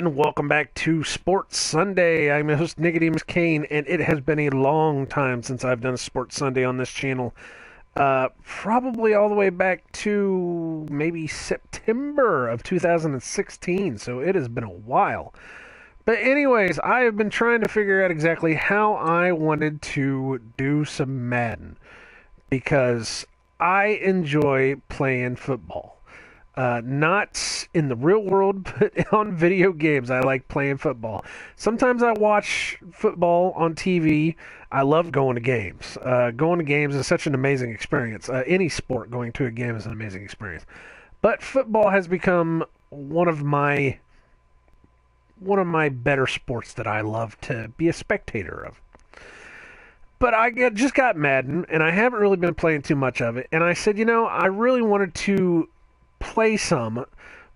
And welcome back to Sports Sunday. I'm your host, nicodemoscain, and it has been a long time since I've done a Sports Sunday on this channel. Probably all the way back to maybe September of 2016, so it has been a while. But anyways, I have been trying to figure out exactly how I wanted to do some Madden, because I enjoy playing football. Not in the real world, but on video games. I like playing football. Sometimes I watch football on TV. I love going to games. Going to games is such an amazing experience. Any sport, going to a game is an amazing experience. But football has become one of my better sports that I love to be a spectator of. But I just got Madden, and I haven't really been playing too much of it. And I said, I really wanted to play some,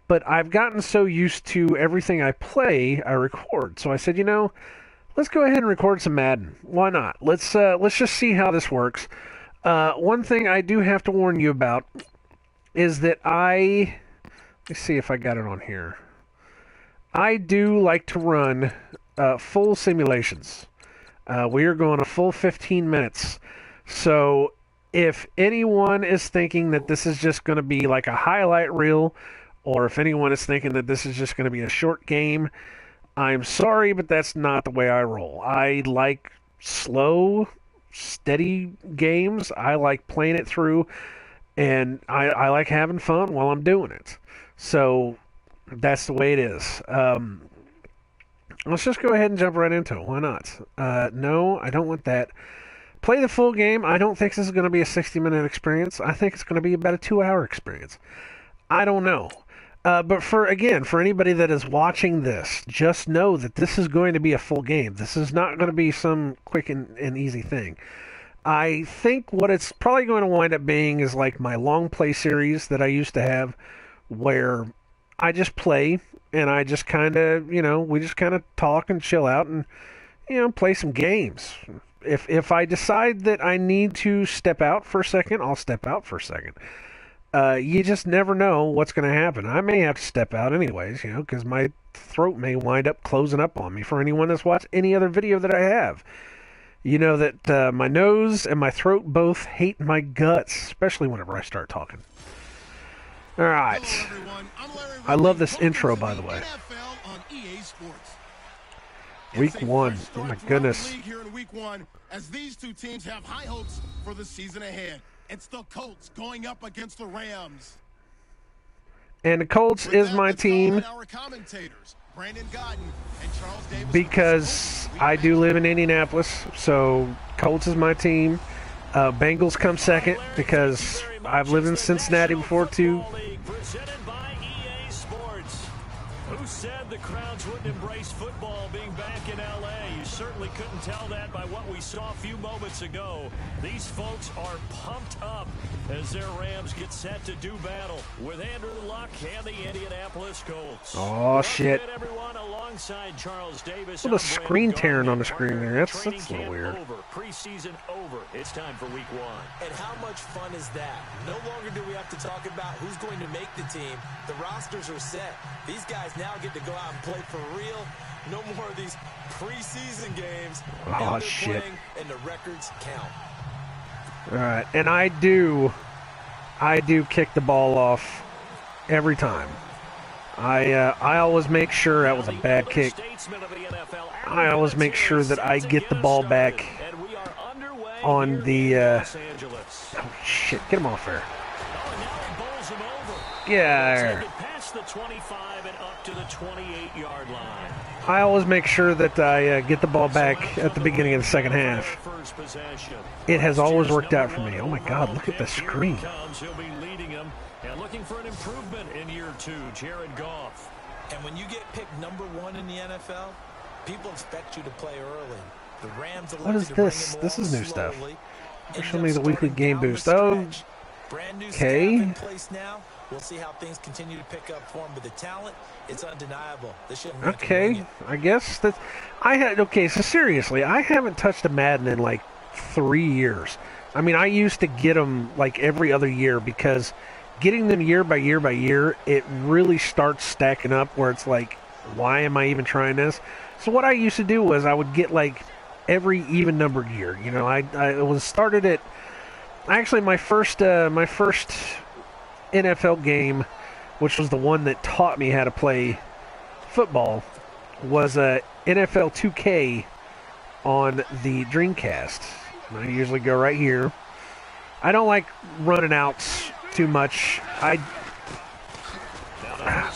but I've gotten so used to everything I play, I record. So I said, let's go ahead and record some Madden. Why not? Let's just see how this works. One thing I do have to warn you about is that let's see if I got it on here. I do like to run full simulations. We are going a full 15 minutes. So if anyone is thinking that this is just going to be like a highlight reel, or if anyone is thinking that this is just going to be a short game, I'm sorry, but that's not the way I roll. I like slow, steady games. I like playing it through, and I like having fun while I'm doing it. So that's the way it is. Let's just go ahead and jump right into it. Why not? No, I don't want that. Play the full game. I don't think this is going to be a 60-minute experience. I think it's going to be about a 2-hour experience. I don't know. But for anybody that is watching this, just know that this is going to be a full game. This is not going to be some quick and easy thing. I think what it's probably going to wind up being is like my long play series that I used to have, where I just play and I just kind of, we just kind of talk and chill out and, play some games. If I decide that I need to step out for a second, I'll step out for a second. You just never know what's going to happen. I may have to step out anyways, because my throat may wind up closing up on me. For anyone that's watched any other video that I have, you know that my nose and my throat both hate my guts, especially whenever I start talking. All right. I love this intro, by the way. Week 1. Oh my goodness. Here in week 1, as these two teams have high hopes for the season ahead. It's the Colts going up against the Rams. And the Colts is my team because I do live in Indianapolis, so Colts is my team. Bengals come second because I've lived in Cincinnati before too. Who said the crowds wouldn't embrace football being back in L.A.? You certainly couldn't tell that by what we saw a few moments ago. These folks are pumped up as their Rams get set to do battle with Andrew Luck and the Indianapolis Colts. Oh, shit. Everyone alongside Charles Davis. What a screen tearing on the screen there. That's a little weird. Preseason over. It's time for week 1. And how much fun is that? No longer do we have to talk about who's going to make the team. The rosters are set. These guys now get to go out and play for real. No more of these preseason games. Oh, shit. And the records count. All right, and I do kick the ball off every time. I always make sure that was a bad kick. I always make sure that I get the ball back on the. Oh shit! Get him off there. Yeah. The 25 and up to the 28-yard line. I always make sure that I get the ball back at the beginning of the second half. It has always worked out for me. Oh my God! Look at the screen. He'll be leading him and looking for an improvement in year 2. Jared Goff. And when you get picked number 1 in the NFL, people expect you to play early. The Rams. What is this? This is new stuff. Show me the weekly game boost. Oh, okay. We'll see how things continue to pick up form, but the talent, it's undeniable. Okay, I guess that okay, so seriously, I haven't touched a Madden in like 3 years. I mean, I used to get them like every other year because getting them year by year by year, it really starts stacking up where it's like why am I even trying this? So what I used to do was I would get like every even numbered year. You know, I was started at actually my first NFL game, which was the one that taught me how to play football, was NFL 2K on the Dreamcast. And I usually go right here. I don't like running out too much.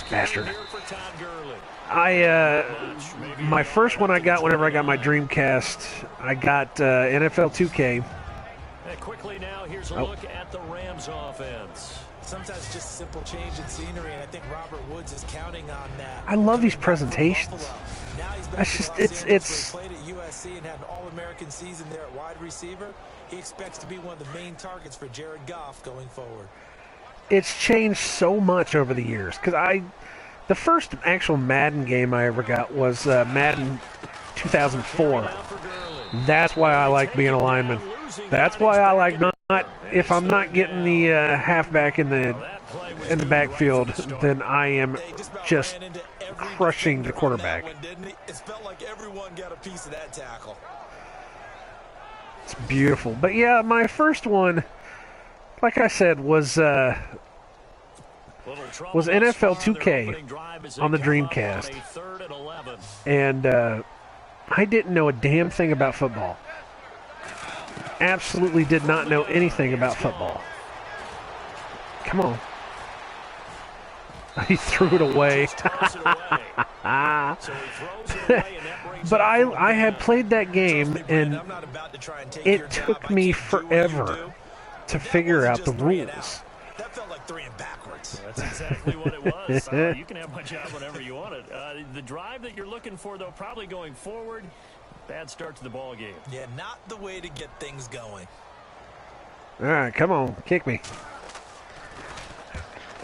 Bastard. My first one I got whenever I got my Dreamcast, I got NFL 2K. Quickly now, here's a look at the Rams offense. Sometimes just simple change in scenery, and I think Robert Woods is counting on that. I love these presentations. That's just it's. Played at USC and had an All-American season there at wide receiver. He expects to be one of the main targets for Jared Goff going forward. It's changed so much over the years because the first actual Madden game I ever got was Madden 2004. That's why I like being a lineman. That's why I like not if I'm not getting the halfback in the backfield, then I am just crushing the quarterback. It felt like everyone got a piece of that tackle. It's beautiful. But yeah, my first one, like I said, was NFL 2K on the Dreamcast. And I didn't know a damn thing about football. Absolutely did not know anything about football. Come on. He threw it away. But I had played that game, and it took me forever to figure out the rules. That felt like three and backwards. That's exactly what it was. You can have my job whenever you want it. The drive that you're looking for, though, probably going forward. Bad start to the ball game. Yeah, not the way to get things going. All right, come on, kick me.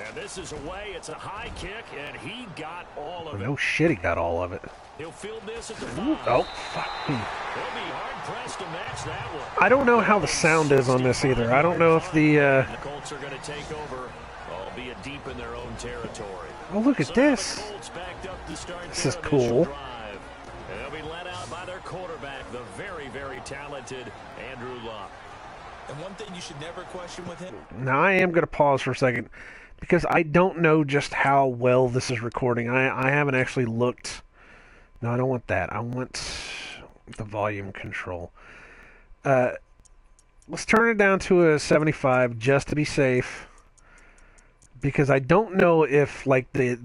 And this is away. It's a high kick, and he got all of it. No shit, he got all of it. He'll field this at the 5. Oh, fuck me. He'll be hard-pressed to match that one. I don't know how the sound is on this either. I don't know if The Colts are going to take over, albeit deep in their own territory. Oh, look at this. This is cool. They'll be led out by their quarterback, the very, very talented Andrew Luck. And one thing you should never question with him. Now, I am going to pause for a second because I don't know just how well this is recording. I haven't actually looked. No, I don't want that. I want the volume control. Let's turn it down to a 75 just to be safe, because I don't know if like the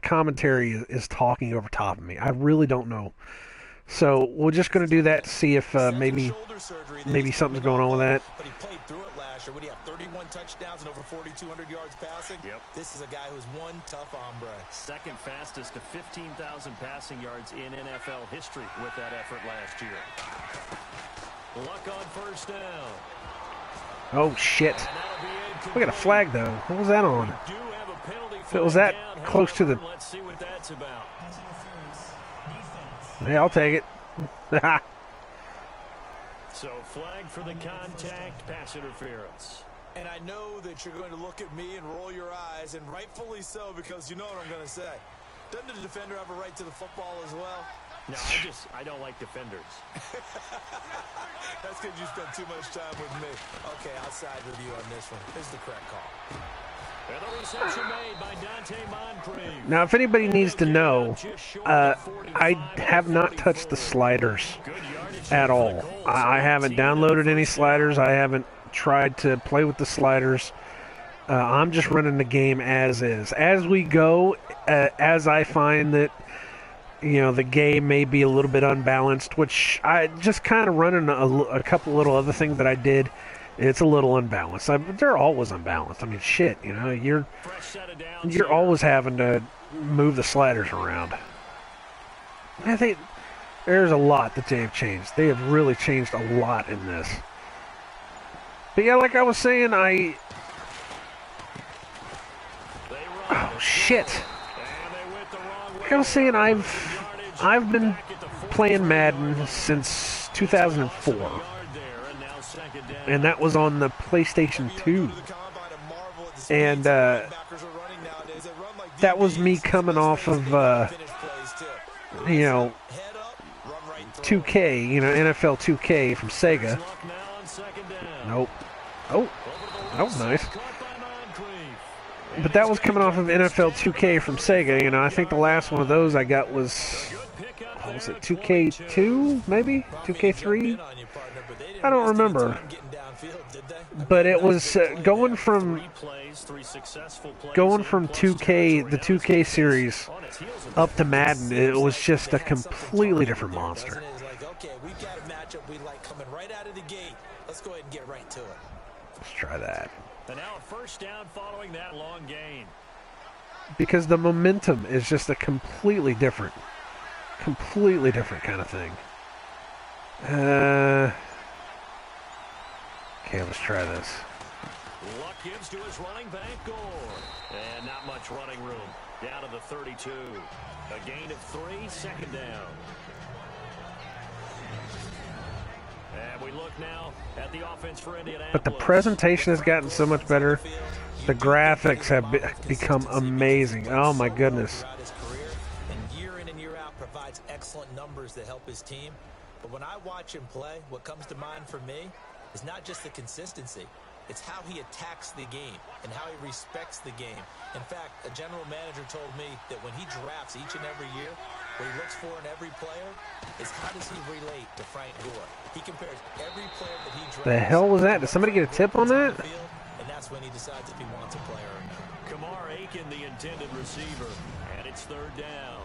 commentary is talking over top of me. I really don't know. So we're just going to do that to see if maybe something's going on with that. But he played through it last year. What do you have? 31 touchdowns and over 4,200 yards passing. Yep. This is a guy who's one tough hombre. Second fastest to 15,000 passing yards in NFL history with that effort last year. Luck on first down. Oh shit! We got a flag though. What was that on? If it was that close to the. Let's see what that's about. Hey, I'll take it. So flag for the contact, pass interference. And I know that you're going to look at me and roll your eyes, and rightfully so, because you know what I'm going to say. Doesn't the defender have a right to the football as well? No, I don't like defenders. That's because you spent too much time with me. Okay, I'll side with you on this one. This is the correct call. And the reception made by Dante Moncrief. Now, if anybody needs to know, I have not touched the sliders at all. I haven't downloaded any sliders. I haven't tried to play with the sliders. I'm just running the game as is. As we go, as I find that, you know, the game may be a little bit unbalanced, which I just kind of running a couple little other things that I did. It's a little unbalanced. They're always unbalanced. I mean, shit, you know, you're always having to move the sliders around. I think there's a lot that they have changed. They have really changed a lot in this. But yeah, like I was saying, oh shit! Like I was saying, I've been playing Madden since 2004. And that was on the PlayStation 2. And that was me coming off of, you know, 2K, you know, NFL 2K from Sega. Nope. Oh, that was nice. But that was coming off of NFL 2K from Sega. You know, I think the last one of those I got was, what was it, 2K2, maybe? 2K3? I don't remember. But it was going from 2K, the 2K series, up to Madden. It was just a completely different monster. Okay, we've got a matchup we like coming right out of the gate. Let's go ahead and get right to it. Let's try that. And now a first down following that long gain. Because the momentum is just a completely different kind of thing. Okay, let's try this. Luck gives to his running back, Gore. And not much running room. Down to the 32. A gain of 3, second down. And we look now at the offense for Indianapolis. But the presentation has gotten so much better. The graphics have become amazing. Oh my goodness. And year in and year out provides excellent numbers that help his team. But when I watch him play, what comes to mind for me is not just the consistency. It's how he attacks the game and how he respects the game. In fact, a general manager told me that when he drafts each and every year, what he looks for in every player is how does he relate to Frank Gore. He compares every player that he drafts. The hell was that? Did somebody get a tip on that? And that's when he decides if he wants a player or not. Kamar Aiken, the intended receiver, and it's third down.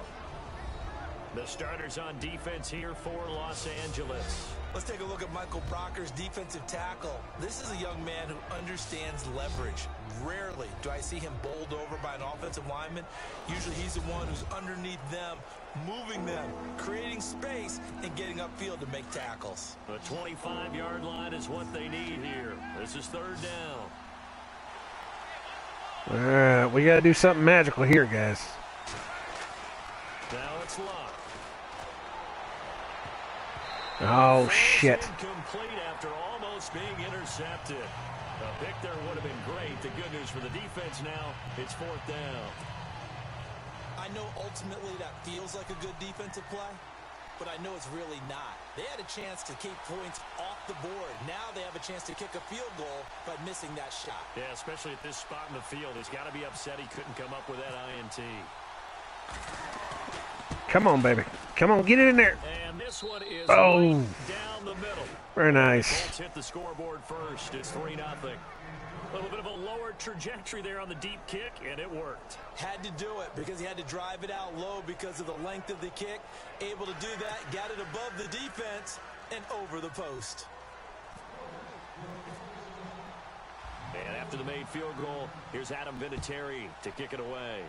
The starters on defense here for Los Angeles. Let's take a look at Michael Brocker's defensive tackle. This is a young man who understands leverage. Rarely do I see him bowled over by an offensive lineman. Usually he's the one who's underneath them, moving them, creating space, and getting upfield to make tackles. The 25-yard line is what they need here. This is third down. All right, we got to do something magical here, guys. Now it's Luck. Oh, shit. Incomplete after almost being intercepted. A pick there would have been great. The good news for the defense now, it's fourth down. I know ultimately that feels like a good defensive play, but I know it's really not. They had a chance to keep points off the board. Now they have a chance to kick a field goal by missing that shot. Yeah, especially at this spot in the field. He's got to be upset he couldn't come up with that INT. Come on, baby. Come on, get it in there. And this one is right down the middle. Very nice. Colts hit the scoreboard first. It's 3-0. A little bit of a lower trajectory there on the deep kick, and it worked. Had to do it because he had to drive it out low because of the length of the kick. Able to do that, got it above the defense and over the post. And after the made field goal, here's Adam Vinatieri to kick it away.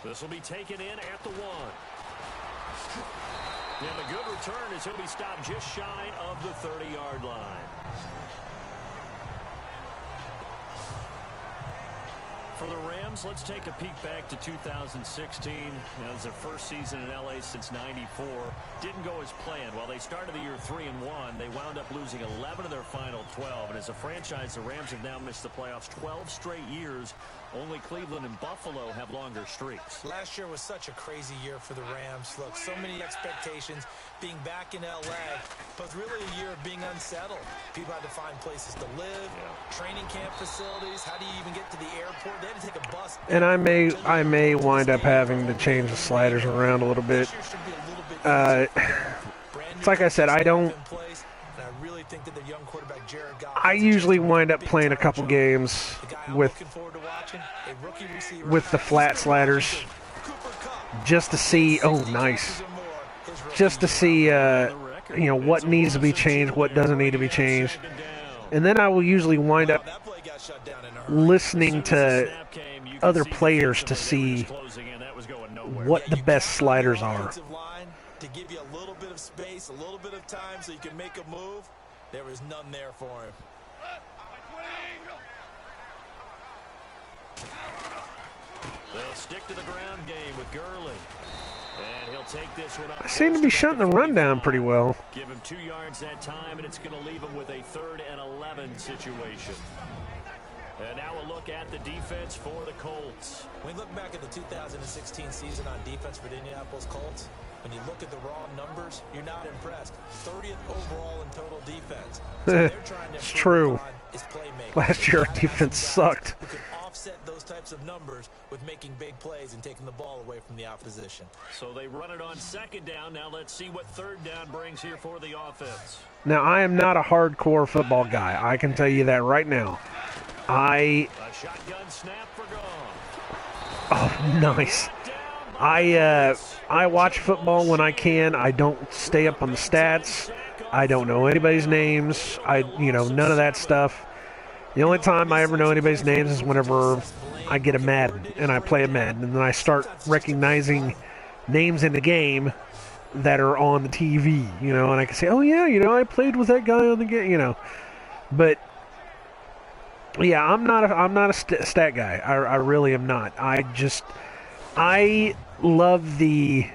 This will be taken in at the 1. And a good return as he'll be stopped just shy of the 30-yard line. For the Rams, let's take a peek back to 2016. That was their first season in L.A. since '94. Didn't go as planned. While they started the year 3-1, they wound up losing 11 of their final 12. And as a franchise, the Rams have now missed the playoffs 12 straight years. Only Cleveland and Buffalo have longer streaks. Last year was such a crazy year for the Rams. Look, so many expectations being back in L.A., but really a year of being unsettled. People had to find places to live, training camp facilities. How do you even get to the airport? They had to take a bus. And I may wind up having to change the sliders around a little bit. It's like I said, I usually wind up playing a couple games with the flat sliders just to see. Oh, nice! Just to see, what needs to be changed, what doesn't need to be changed, and then I will usually wind up listening to other players to see what the best sliders are. To give you a little bit of space, a little bit of time so you can make a move. There was none there for him. They'll stick to the ground game with Gurley. And he'll take this one up. I seem to be shutting the run down pretty well. Give him 2 yards that time, and it's going to leave him with a 3rd and 11 situation. And now a look at the defense for the Colts. When you look back at the 2016 season on defense for the Indianapolis Colts, when you look at the raw numbers, you're not impressed. 30th overall in total defense. So they're trying to it's true. Last year, our defense sucked. Who can offset those types of numbers with making big plays and taking the ball away from the opposition. So they run it on second down. Now let's see what third down brings here for the offense. Now, I am not a hardcore football guy. I can tell you that right now. A shotgun snap for gone. Oh, nice. I watch football when I can. I don't stay up on the stats. I don't know anybody's names. None of that stuff. The only time I ever know anybody's names is whenever I get a Madden and I play a Madden, and then I start recognizing names in the game that are on the TV, and I can say, oh yeah, I played with that guy on the game, But yeah, I'm not a stat guy. I really am not. I love the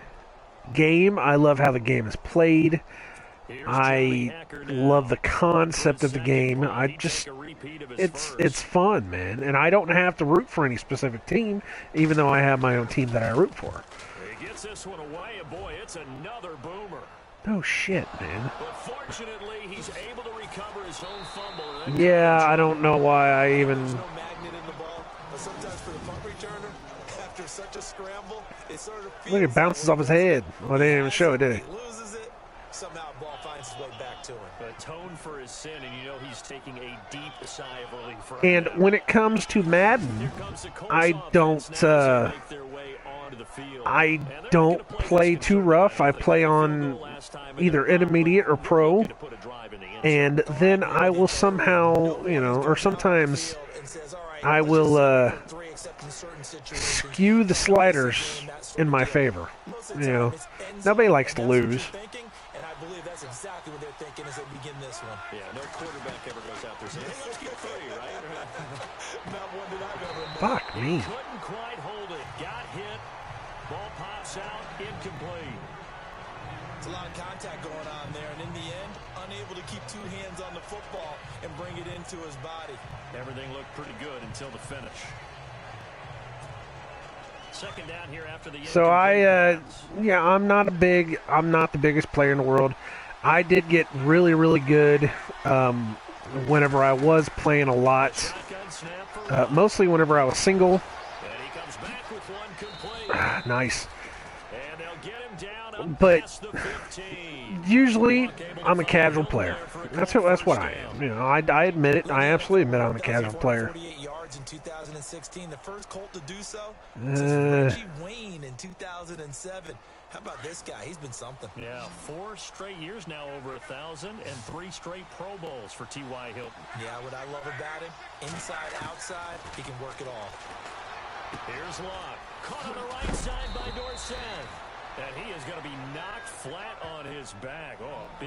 game. I love how the game is played. I love the concept of the game. It's fun, man. And I don't have to root for any specific team, even though I have my own team that I root for. He gets this one away, and boy, it's another boomer. No shit, man. But fortunately, he's able to recover his own fumble. Yeah, I don't know why I even... There's no magnet in the ball, but sometimes for the punt returner, after such a scramble, it sort of feels... Look, it bounces off his head. Well, they didn't even show it, did it? He loses it. Somehow the ball finds its way back to him. Atone for his sin, and he's taking a deep sigh of relief. And when it comes to Madden, I don't play too rough. I play on either intermediate or pro, and then I will somehow, or sometimes I will skew the sliders in my favor. Nobody likes to lose. That's exactly what they're thinking as they begin this one. Yeah, no quarterback ever goes out there saying, hey, let's get free, right? Not one that I've ever known. Fuck me. Couldn't quite hold it. Got hit. Ball pops out. Incomplete. It's a lot of contact going on there, and in the end, unable to keep two hands on the football and bring it into his body. Everything looked pretty good until the finish. Second down here after the so I'm not the biggest player in the world. I did get really, really good whenever I was playing a lot, mostly whenever I was single. And he comes back with one complete. Nice. And they'll get him down but past the 15. Usually, I'm a casual player. That's what I am. I admit it. I absolutely admit I'm a casual player. 48 yards in 2016, the first Colt to do so since Reggie Wayne in 2007. How about this guy? He's been something. Yeah, 4 straight years now over 1,000 and 3 straight Pro Bowls for T.Y. Hilton. Yeah, what I love about him, inside, outside, he can work it all. Here's Locke. Caught on the right side by Dorsett. And he is going to be knocked flat on his back.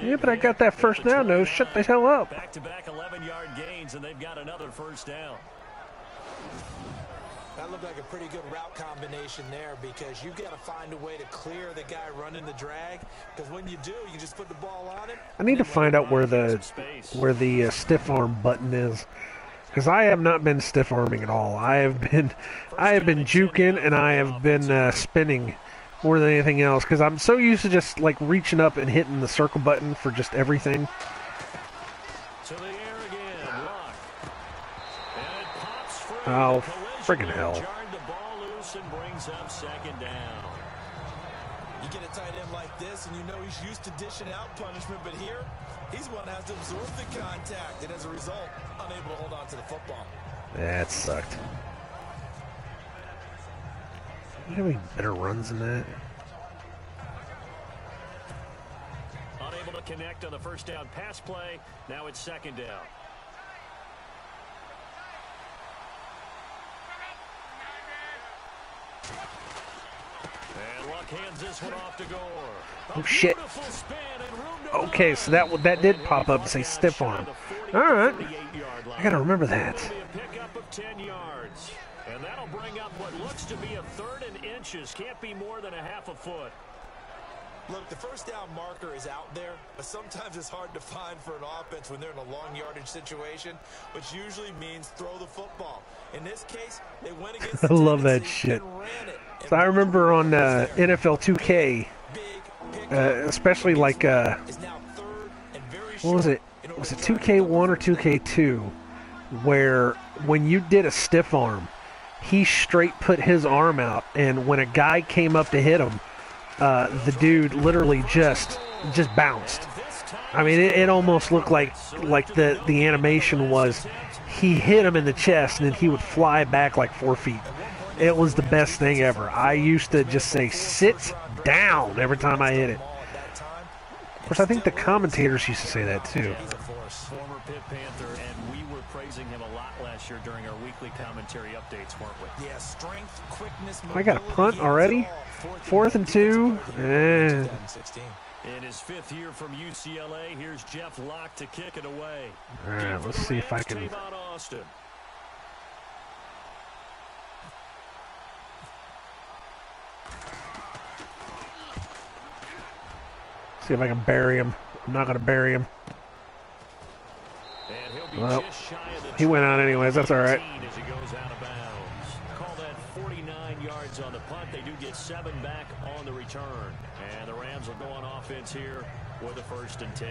Yeah, but I got that first down, though. Shut the hell up. Back-to-back 11-yard gains, and they've got another first down. That looked like a pretty good route combination there because you've got to find a way to clear the guy running the drag. Because when you do, you just put the ball on it. I need to find out where the stiff arm button is, because I have not been stiff arming at all. I have been juking, and I have been spinning more than anything else because I'm so used to just like reaching up and hitting the circle button for just everything. To the air again, Locke. And it pops free. Oh, friggin' hell. Jarred the ball loose and brings up second down. You get a tight end like this, and you know he's used to dishing out punishment, but here, he's one that has to absorb the contact, and as a result, unable to hold on to the football. That sucked. You have any better runs than that? Unable to connect on the first down pass play. Now it's second down. And Luck hands this one off to Gore. Oh shit. Okay, so that did pop up and say stiff arm. All right. I gotta remember that. Pickup of 10 yards. And that'll bring up what looks to be a 3rd and inches. Can't be more than a half a foot. Look, the first down marker is out there, but sometimes it's hard to find for an offense when they're in a long yardage situation, which usually means throw the football. In this case, they went against I love that shit. So I remember on NFL 2K, especially like, what was it? Was it 2K1 or 2K2? Where when you did a stiff arm, he straight put his arm out, and when a guy came up to hit him, the dude literally just bounced. I mean, it almost looked like the animation was he hit him in the chest and then he would fly back like 4 feet. It was the best thing ever. I used to just say, sit down every time I hit it. Of course, I think the commentators used to say that too. Former Pitt Panther, and we were praising him a lot last year during our weekly commentary updates, weren't we? Yeah, strength, quickness, I got a punt already? 4th and 2? In his 5th year from UCLA, here's Jeff Locke to kick it away. All right, let's see if I can. See if I can bury him. I'm not going to bury him. Well, he went out anyways. That's all right. As he goes out of bounds. Call that 49 yards on the punt. They do get 7 back on the return. And the Rams will go on offense here with a 1st and 10.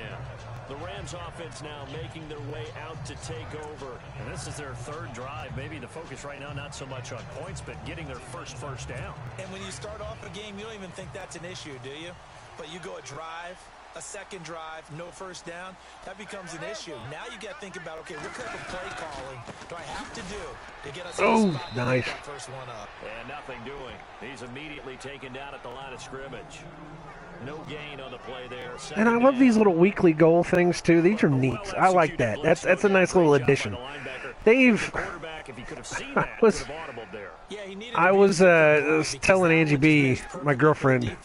The Rams offense now making their way out to take over. And this is their 3rd drive. Maybe the focus right now not so much on points, but getting their first down. And when you start off a game, you don't even think that's an issue, do you? But you go a drive, a 2nd drive, no 1st down, that becomes an issue. Now you got to think about, okay, what type of play calling do I have to do to get us oh, nice. That first one up? And nothing doing. He's immediately taken down at the line of scrimmage. No gain on the play there. And I love these little weekly goal things too. These are neat. I like that. That's a nice little addition. I was telling Angie B, my girlfriend,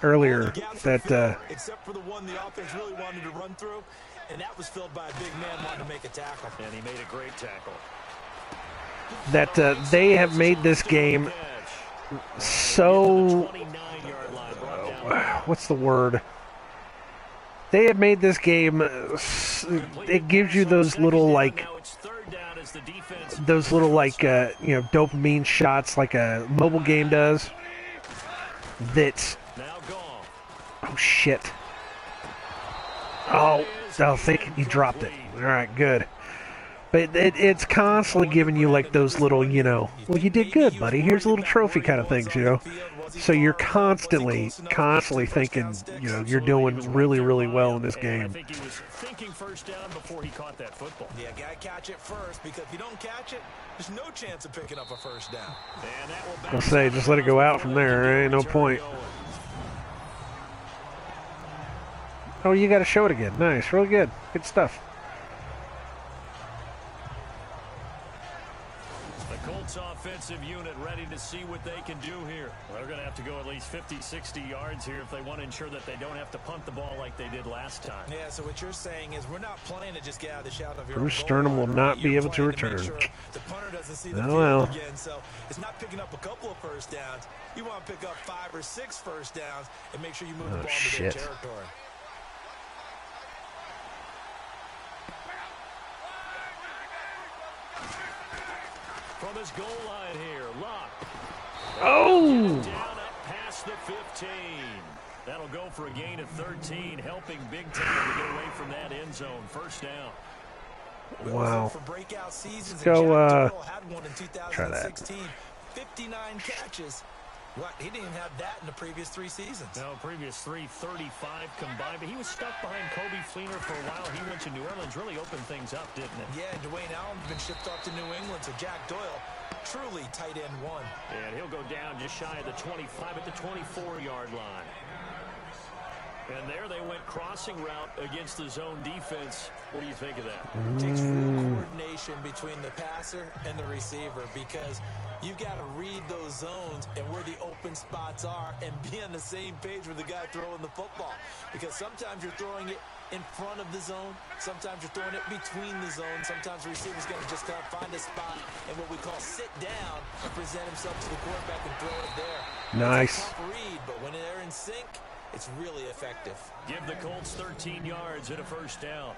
earlier that except for the one the offense really wanted to run through, and that was filled by a big man wanting to make a tackle. And he made a great tackle. That they have made this game so what's the word? They have made this game. It gives you those little like dopamine shots like a mobile game does. That's oh shit. Oh, I think he dropped it. All right, good. But it's constantly giving you like those little, well, you did good, buddy. Here's a little trophy kind of things, So you're constantly thinking, you're doing really, really well in this game. I think he was thinking 1st down before he caught that football. Yeah, gotta catch it first, because if you don't catch it, there's no chance of picking up a 1st down. I'll say, just let it go out from there. There ain't no point. Oh, you got to show it again. Nice, really good. Good stuff. Colts offensive unit ready to see what they can do here. Well, they're going to have to go at least 50, 60 yards here if they want to ensure that they don't have to punt the ball like they did last time. Yeah, so what you're saying is we're not playing to just get out of the shadow of your Bruce Sternum will not be able to return. The punter doesn't see the well. again, so it's not picking up a couple of 1st downs. You want to pick up 5 or 6 1st downs and make sure you move the ball into their territory. From his goal line here, Locke. Oh! Down up past the 15. That'll go for a gain of 13, helping Big Time to get away from that end zone. 1st down. Wow. Let's go, try that. 59 catches. What? He didn't even have that in the previous 3 seasons. No, previous 3, 35 combined. But he was stuck behind Kobe Fleener for a while. He went to New Orleans, really opened things up, didn't it? Yeah, Dwayne Allen's been shipped off to New England, so Jack Doyle, truly tight end 1. And he'll go down just shy of the 25 at the 24-yard line. And there they went crossing route against the zone defense. What do you think of that? It takes real coordination between the passer and the receiver, because you've got to read those zones and where the open spots are and be on the same page with the guy throwing the football. Because sometimes you're throwing it in front of the zone. Sometimes you're throwing it between the zones. Sometimes the receiver's going to just kind of find a spot and what we call sit down and present himself to the quarterback and throw it there. Nice. It's a tough read, but when they're in sync, it's really effective. Give the Colts 13 yards and a first down.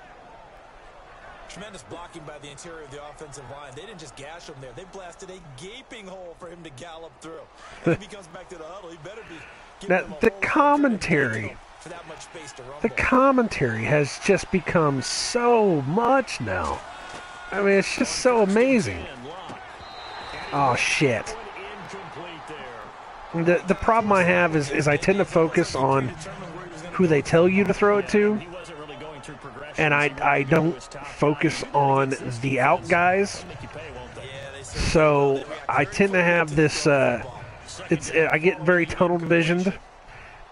Tremendous blocking by the interior of the offensive line. They didn't just gash him there. They blasted a gaping hole for him to gallop through. And if he comes back to the huddle, he better be giving them a The whole commentary, for that much space to rumble. the commentary has just become so much now. I mean, it's just so amazing. Oh, shit. The problem I have is I tend to focus on who they tell you to throw it to, and I don't focus on the out guys. So I tend to have this. I get very tunnel visioned,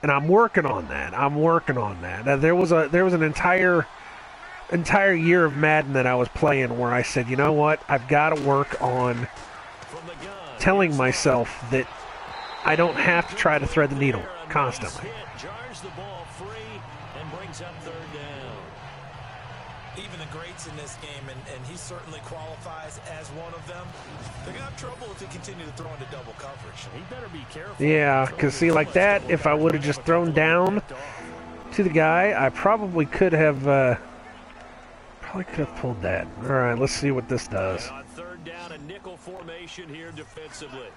and I'm working on that. There was an entire year of Madden that I was playing where I said, you know what, I've got to work on telling myself that I don't have to try to thread the needle constantly. Jars the ball free and brings up third down. Even the greats in this game, and he certainly qualifies as one of them, they're going to have trouble if they continue to throw into double coverage. He better be careful. Yeah, because see, like that, if I would have just thrown down to the guy, I probably could have pulled that. All right, let's see what this does. And on third down, a nickel formation here defensively.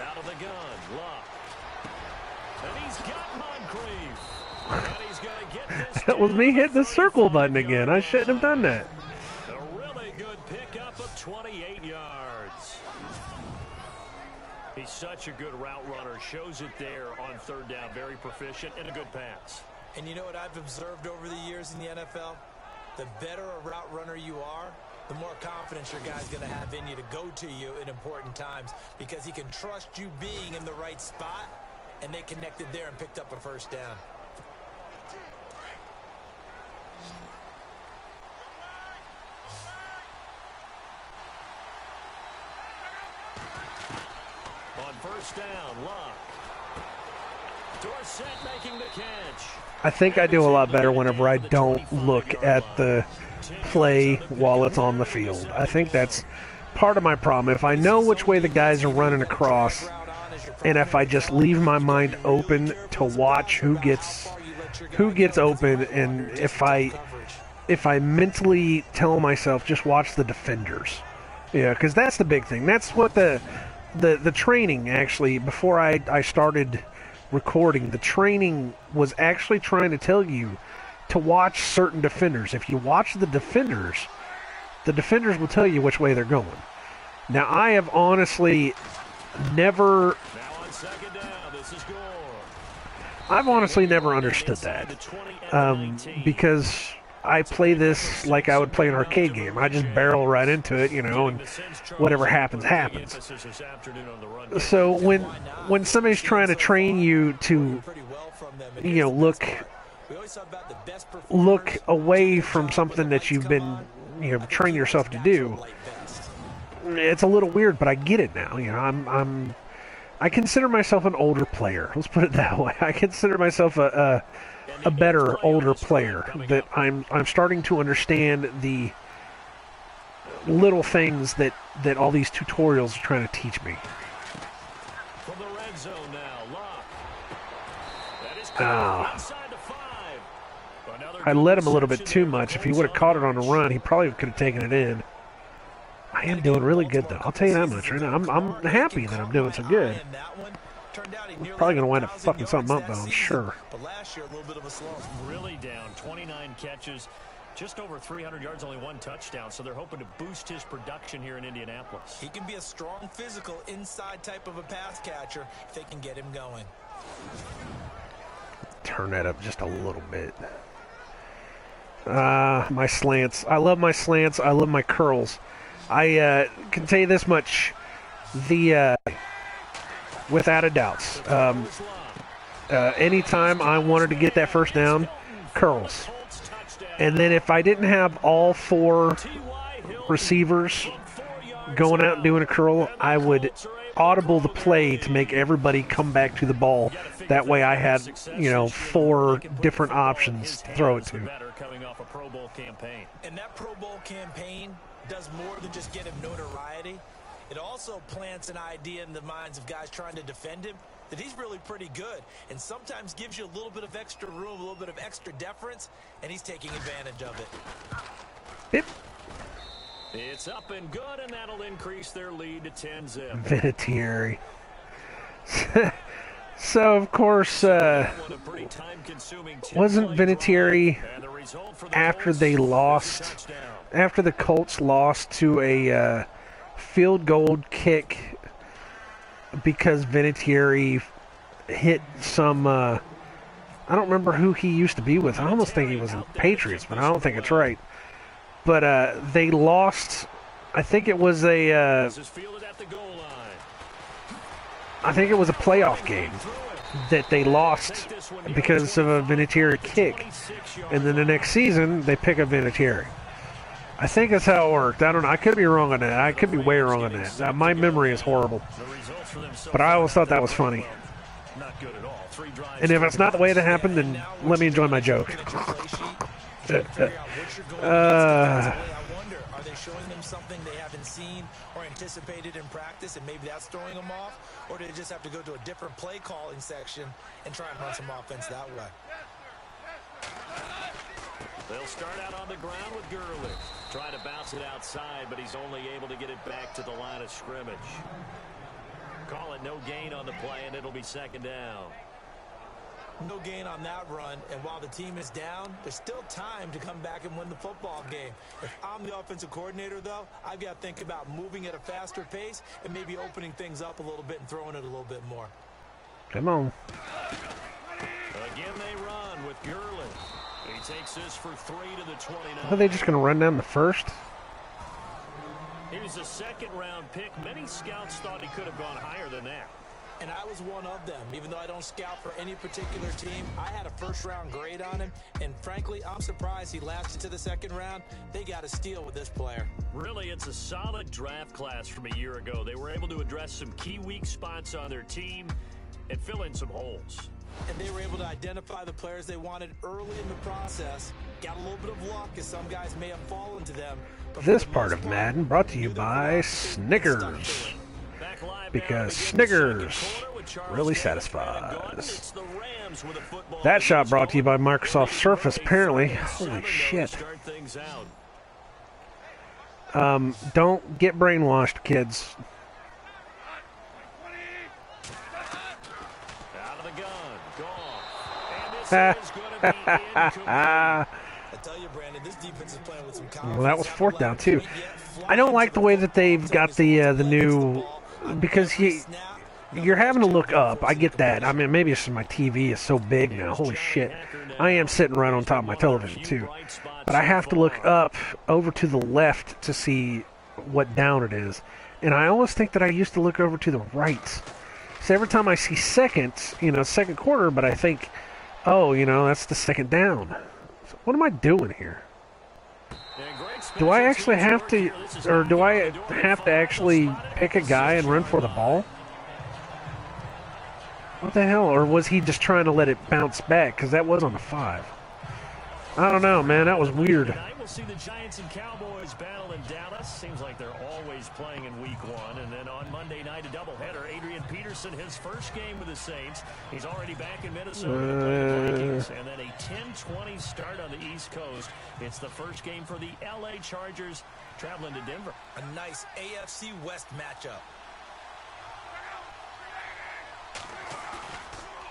Out of the gun, Luck. And he's got Moncrief. And he's going to get this. That was me hitting the circle button again. I shouldn't have done that. A really good pickup of 28 yards. He's such a good route runner. Shows it there on third down. Very proficient and a good pass. And you know what I've observed over the years in the NFL? The better a route runner you are, the more confidence your guy's going to have in you to go to you in important times, because he can trust you being in the right spot, and they connected there and picked up a first down. On first down, Luck. Dorsett making the catch. I think I do a lot better whenever I don't look at the play while it's on the field. I think that's part of my problem. If I know which way the guys are running across, and if I just leave my mind open to watch who gets open, and if I mentally tell myself just watch the defenders, yeah, because that's the big thing. That's what the training actually, before I started recording, the training was actually trying to tell you to watch certain defenders. If you watch the defenders will tell you which way they're going. Now, I have honestly never understood that, because I play this like I would play an arcade game. I just barrel right into it, and whatever happens, happens. So when somebody's trying to train you to, look away from something that you've been, train yourself to do, it's a little weird, but I get it now. I consider myself an older player. Let's put it that way. I consider myself a better older player, that I'm starting to understand the little things that all these tutorials are trying to teach me. From the red zone now, Luck. That is inside the 5. I led him a little bit too much. If he would have caught it on the run, he probably could have taken it in. I am doing really good, though. I'll tell you that much right now. I'm happy that I'm doing so good. We're probably going to wind up fucking something up, though, I'm sure. But last year, a little bit of a slump. Really down. 29 catches, just over 300 yards, only 1 touchdown. So they're hoping to boost his production here in Indianapolis. He can be a strong, physical, inside type of a pass catcher if they can get him going. Turn that up just a little bit. My slants. I love my slants. I love my curls. I can tell you this much. Without a doubt. Anytime I wanted to get that first down, curls. And then if I didn't have all 4 receivers going out and doing a curl, I would audible the play to make everybody come back to the ball. That way I had, 4 different options to throw it to. And that Pro Bowl campaign does more than just get him notoriety. It also plants an idea in the minds of guys trying to defend him that he's really pretty good, and sometimes gives you a little bit of extra room, a little bit of extra deference, and he's taking advantage of it. Yep. It's up and good, and that'll increase their lead to 10-zip. Vinatieri. So, of course, wasn't Vinatieri, after they lost, after the Colts lost to a field goal kick because Vinatieri hit some, I don't remember who he used to be with. I almost think he was in the Patriots, but I don't think it's right. But they lost, I think it was a playoff game that they lost because of a Vinatieri kick. And then the next season, they pick up Vinatieri. I think that's how it worked. I don't know. I could be wrong on that. I could be way wrong on that. My memory is horrible. But I always thought that was funny. And if it's not the way that happened, then let me enjoy my joke. Are they showing them something they haven't seen or anticipated in practice, and maybe that's throwing them off? Or do they just have to go to a different play calling section and try and run some offense that way? They'll start out on the ground with Gurley. Trying to bounce it outside, but he's only able to get it back to the line of scrimmage. Call it no gain on the play, and it'll be second down. No gain on that run, and while the team is down, there's still time to come back and win the football game. If I'm the offensive coordinator, though, I've got to think about moving at a faster pace and maybe opening things up a little bit and throwing it a little bit more. Come on. Again, they run with Gurley. He takes this for 3 to the 29. Are they just going to run down the first? He was a second-round pick. Many scouts thought he could have gone higher than that. And I was one of them. Even though I don't scout for any particular team, I had a first-round grade on him. And frankly, I'm surprised he lasted to the second round. They got a steal with this player. Really, it's a solid draft class from a year ago. They were able to address some key weak spots on their team and fill in some holes. And they were able to identify the players they wanted early in the process. Got a little bit of luck, as some guys may have fallen to them. This part of Madden brought to you by Snickers. Because Snickers really satisfies. That shot brought to you by Microsoft Surface, apparently. Holy shit. Don't get brainwashed, kids. I tell you, Brandon, this defense is playing with some confidence. Well, that was fourth down, too. I don't like the way that they've got the new... Because you're having to look up. I get that. I mean, maybe it's just my TV is so big now. Holy shit. I am sitting right on top of my television, too. But I have to look up over to the left to see what down it is. And I always think that I used to look over to the right. So every time I see second quarter, but I think, oh, that's the second down. So what am I doing here? Do I actually have to, or do I have to actually pick a guy and run for the ball? What the hell? Or was he just trying to let it bounce back? Because that was on the 5. I don't know, man. That was weird. Tonight we'll see the Giants and Cowboys battle in Dallas. Seems like they're always playing in week 1. And then on Monday night, a doubleheader. Adrian Peterson, his first game with the Saints. He's already back in Minnesota to play the Vikings. And then a 10-20 start on the East Coast. It's the first game for the LA Chargers traveling to Denver. A nice AFC West matchup.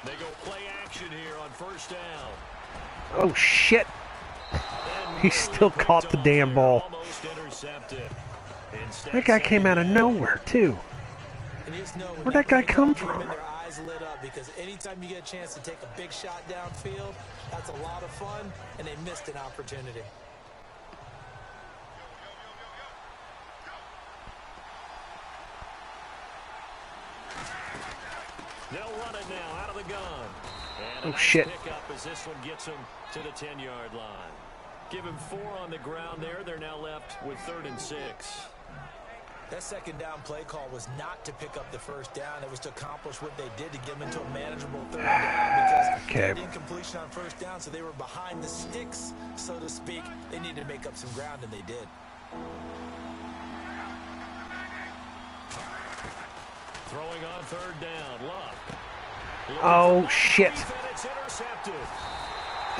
They go play action here on first down. Oh, shit. He still caught the damn ball. That guy came out of nowhere, too. Where'd that guy come from? Because anytime you get a chance to take a big shot downfield, that's a lot of fun, and they missed an opportunity. They'll run it now out of the gun. Oh, shit. As this one gets him to the 10-yard line. Give him 4 on the ground there. They're now left with 3rd and 6. That second down play call was not to pick up the first down. It was to accomplish what they did to get them into a manageable 3rd down because they had incompletion on first down, so they were behind the sticks, so to speak. They needed to make up some ground, and they did. Throwing on third down. Luck. Oh, shit. It's intercepted.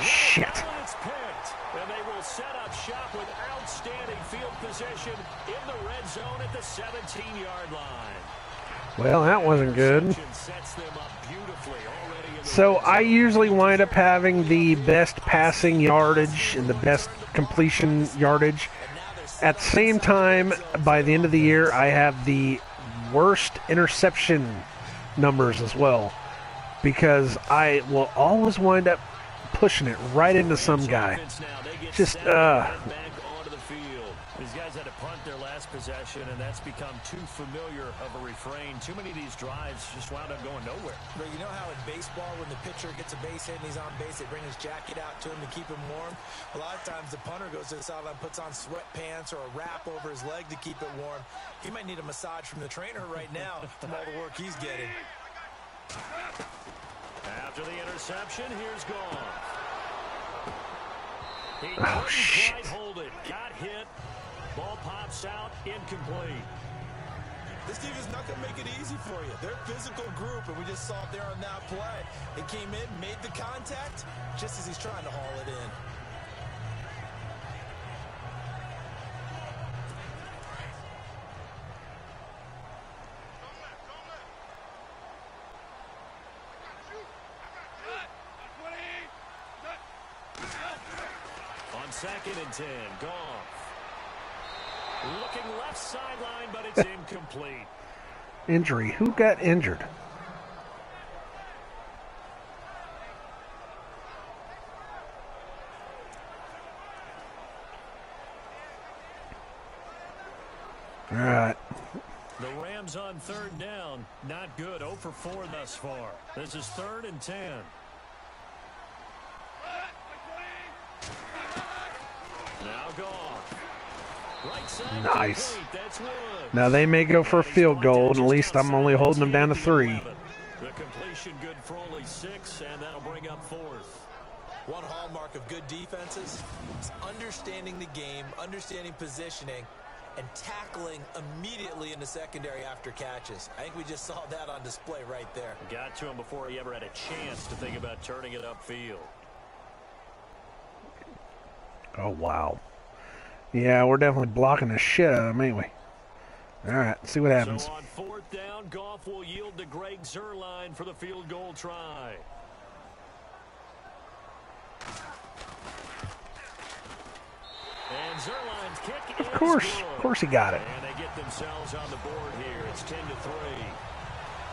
Shit. It's picked. And they will set up shop with outstanding field position in the red zone at the 17-yard line. Well, that wasn't good. So I usually wind up having the best passing yardage and the best completion yardage. At the same time, by the end of the year, I have the worst interception numbers as well, because I will always wind up pushing it right into some guy. Just, These guys had to punt their last possession, and that's become too familiar of a refrain. Too many of these drives just wound up going nowhere. But you know how in baseball, when the pitcher gets a base hit and he's on base, they bring his jacket out to him to keep him warm? A lot of times the punter goes to the sideline, puts on sweatpants or a wrap over his leg to keep it warm. He might need a massage from the trainer right now from all the work he's getting. After the interception, here's Goff. He oh, shit. quite hold it. Got hit. Ball pops out, incomplete. This team is not going to make it easy for you. They're a physical group, and we just saw it there on that play. It came in, made the contact, just as he's trying to haul it in. On 2nd and 10, Goff. Looking left sideline, but it's incomplete. Injury. Who got injured? All right. The Rams on 3rd down. Not good. 0 for 4 thus far. This is 3rd and 10. Now Goff. Right side. Nice. Now they may go for a field goal, and at least I'm only holding them down to 3. The completion good for only 6, and that'll bring up 4th. One hallmark of good defenses is understanding the game, understanding positioning, and tackling immediately in the secondary after catches. I think we just saw that on display right there. Got to him before he ever had a chance to think about turning it upfield. Oh, wow. Yeah, we're definitely blocking the shit out of them, ain't we? All right, see what happens. So on 4th down, Goff will yield to Greg Zuerlein for the field goal try. And Zuerlein's kick is Of course he got it. And they get themselves on the board here. It's 10-3.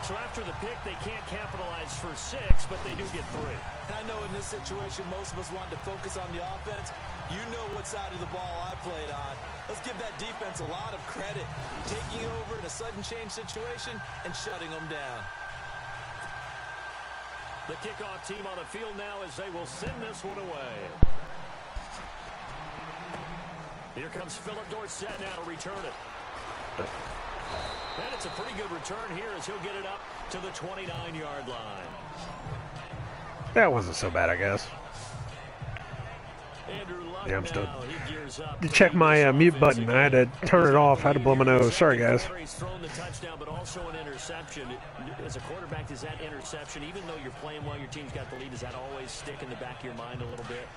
So after the pick, they can't capitalize for 6, but they do get 3. And I know in this situation, most of us wanted to focus on the offense. You know what side of the ball I played on. Let's give that defense a lot of credit. Taking over in a sudden change situation and shutting them down. The kickoff team on the field now as they will send this one away. Here comes Philip Dorsett now to return it. And it's a pretty good return here as he'll get it up to the 29-yard line. That wasn't so bad, I guess. Andrew Luck Yeah, I'm still. now, he gears up To check my mute button, I had to turn it off. I had to blow my nose. Sorry, guys. He's thrown the touchdown, but also an interception. As a quarterback, does that interception, even though you're playing well, your team's got the lead, does that always stick in the back of your mind a little bit?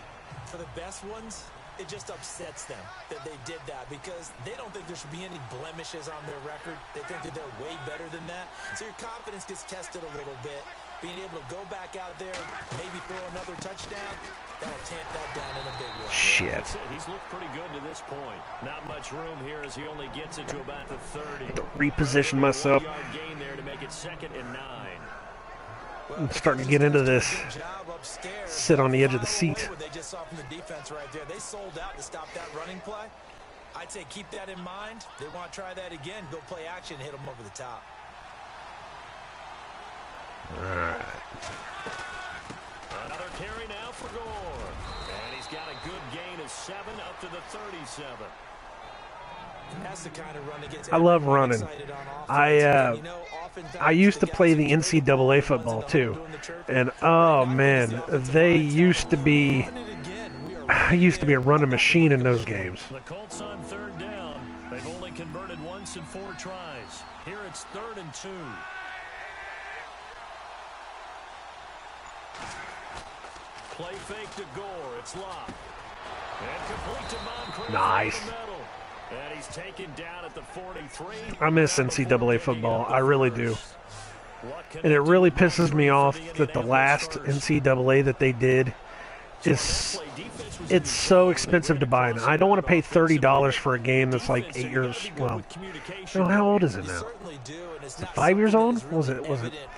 For the best ones, it just upsets them that they did that because they don't think there should be any blemishes on their record. They think that they're way better than that. So your confidence gets tested a little bit. Being able to go back out there, maybe throw another touchdown, that'll tamp that down in a big way. Shit. He's looked pretty good to this point. Not much room here as he only gets it to about the 30. Reposition myself. 1-yard gain there to make it 2nd and 9. I'm starting to get into this. Sit on the edge of the seat. They just saw from the defense right there. They sold out to stop that running play. I'd say keep that in mind. They want to try that again. Go play action, hit them over the top. All right. Another carry now for Gore. And he's got a good gain of 7 up to the 37. That's the kind of run that gets I love running. I used to play the NCAA football too, and oh man, I used to be a running machine in those games. The Colts on 3rd down. They've only converted once in 4 tries. Here it's 3rd and 2. Play fake to Gore. It's locked. And complete to Moncrief. Nice. And he's taken down at the 43. I miss NCAA football. I really do. And it really pisses me off that the last NCAA that they did is it's so expensive to buy. And I don't want to pay $30 for a game that's like 8 years. Well, no, how old is it now? Is it 5 years old? Was it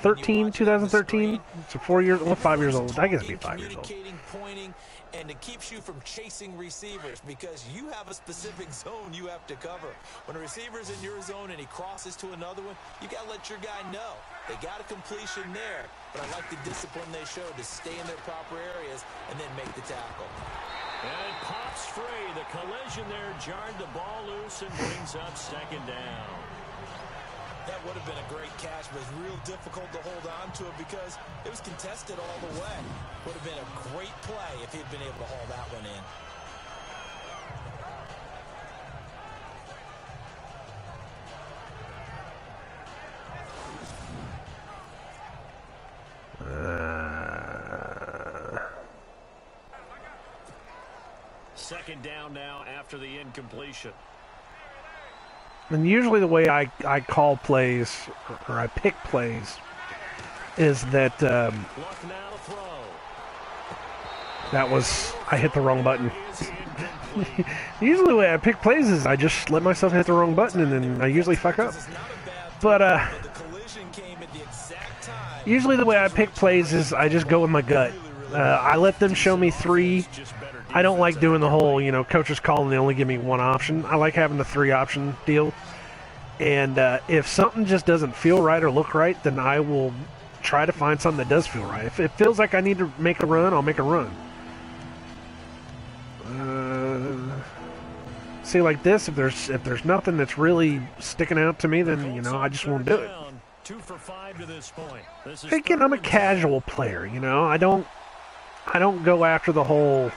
13? 2013? So 4 years. Well, 5 years old. I guess it'd be 5 years old. And it keeps you from chasing receivers because you have a specific zone you have to cover. When a receiver's in your zone and he crosses to another one, you got to let your guy know. They got a completion there, but I like the discipline they showed to stay in their proper areas and then make the tackle. And it pops free. The collision there jarred the ball loose and brings up 2nd down. That would have been a great catch, but it's real difficult to hold on to it because it was contested all the way. Would have been a great play if he'd been able to haul that one in. 2nd down now after the incompletion. And usually the way I call plays, or I pick plays, is that that was, I hit the wrong button. Usually the way I pick plays is I just let myself hit the wrong button and then I usually fuck up. But usually the way I pick plays is I just go with my gut. I let them show me 3. I don't like doing the whole, coaches call and they only give me 1 option. I like having the 3 option deal. And if something just doesn't feel right or look right, then I will try to find something that does feel right. If it feels like I need to make a run, I'll make a run. See, like this, if there's nothing that's really sticking out to me, then I just won't do it. 2 for 5 to this point. Again, I'm a casual player. I don't go after the whole.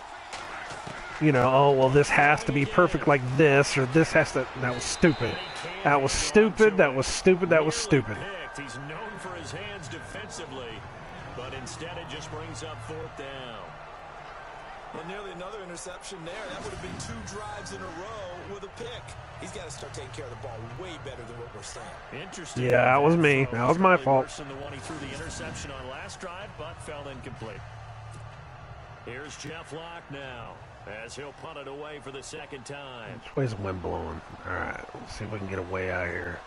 Oh, well, this has to be perfect like this, or this has to... That was stupid. That was stupid. That was stupid. That was stupid. He's known for his hands defensively, but instead it just brings up 4th down. And nearly another interception there. That would have been 2 drives in a row with a pick. He's got to start taking care of the ball way better than what we're saying. Interesting. Yeah, that was me. That was my fault. The one he threw the interception on last drive, but fell incomplete. Here's Jeff Locke now, as he'll punt it away for the 2nd time. Which way's the wind blowing? All right, let's see if we can get away out here.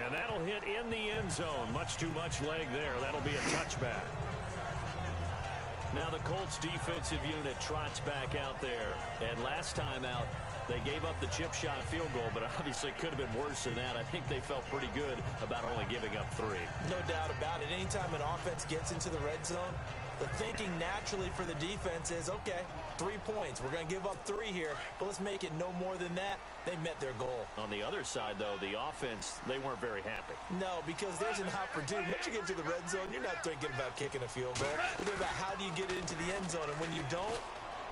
And that'll hit in the end zone. Much too much leg there. That'll be a touchback. Now the Colts defensive unit trots back out there. And last time out, they gave up the chip shot field goal, but obviously it could have been worse than that. I think they felt pretty good about only giving up 3. No doubt about it. Anytime an offense gets into the red zone, the thinking naturally for the defense is, okay, 3 points. We're going to give up 3 here, but let's make it no more than that. They met their goal. On the other side, though, the offense, they weren't very happy. No, because there's an opportunity. Once you get to the red zone, you're not thinking about kicking a field goal. You're thinking about how do you get it into the end zone, and when you don't,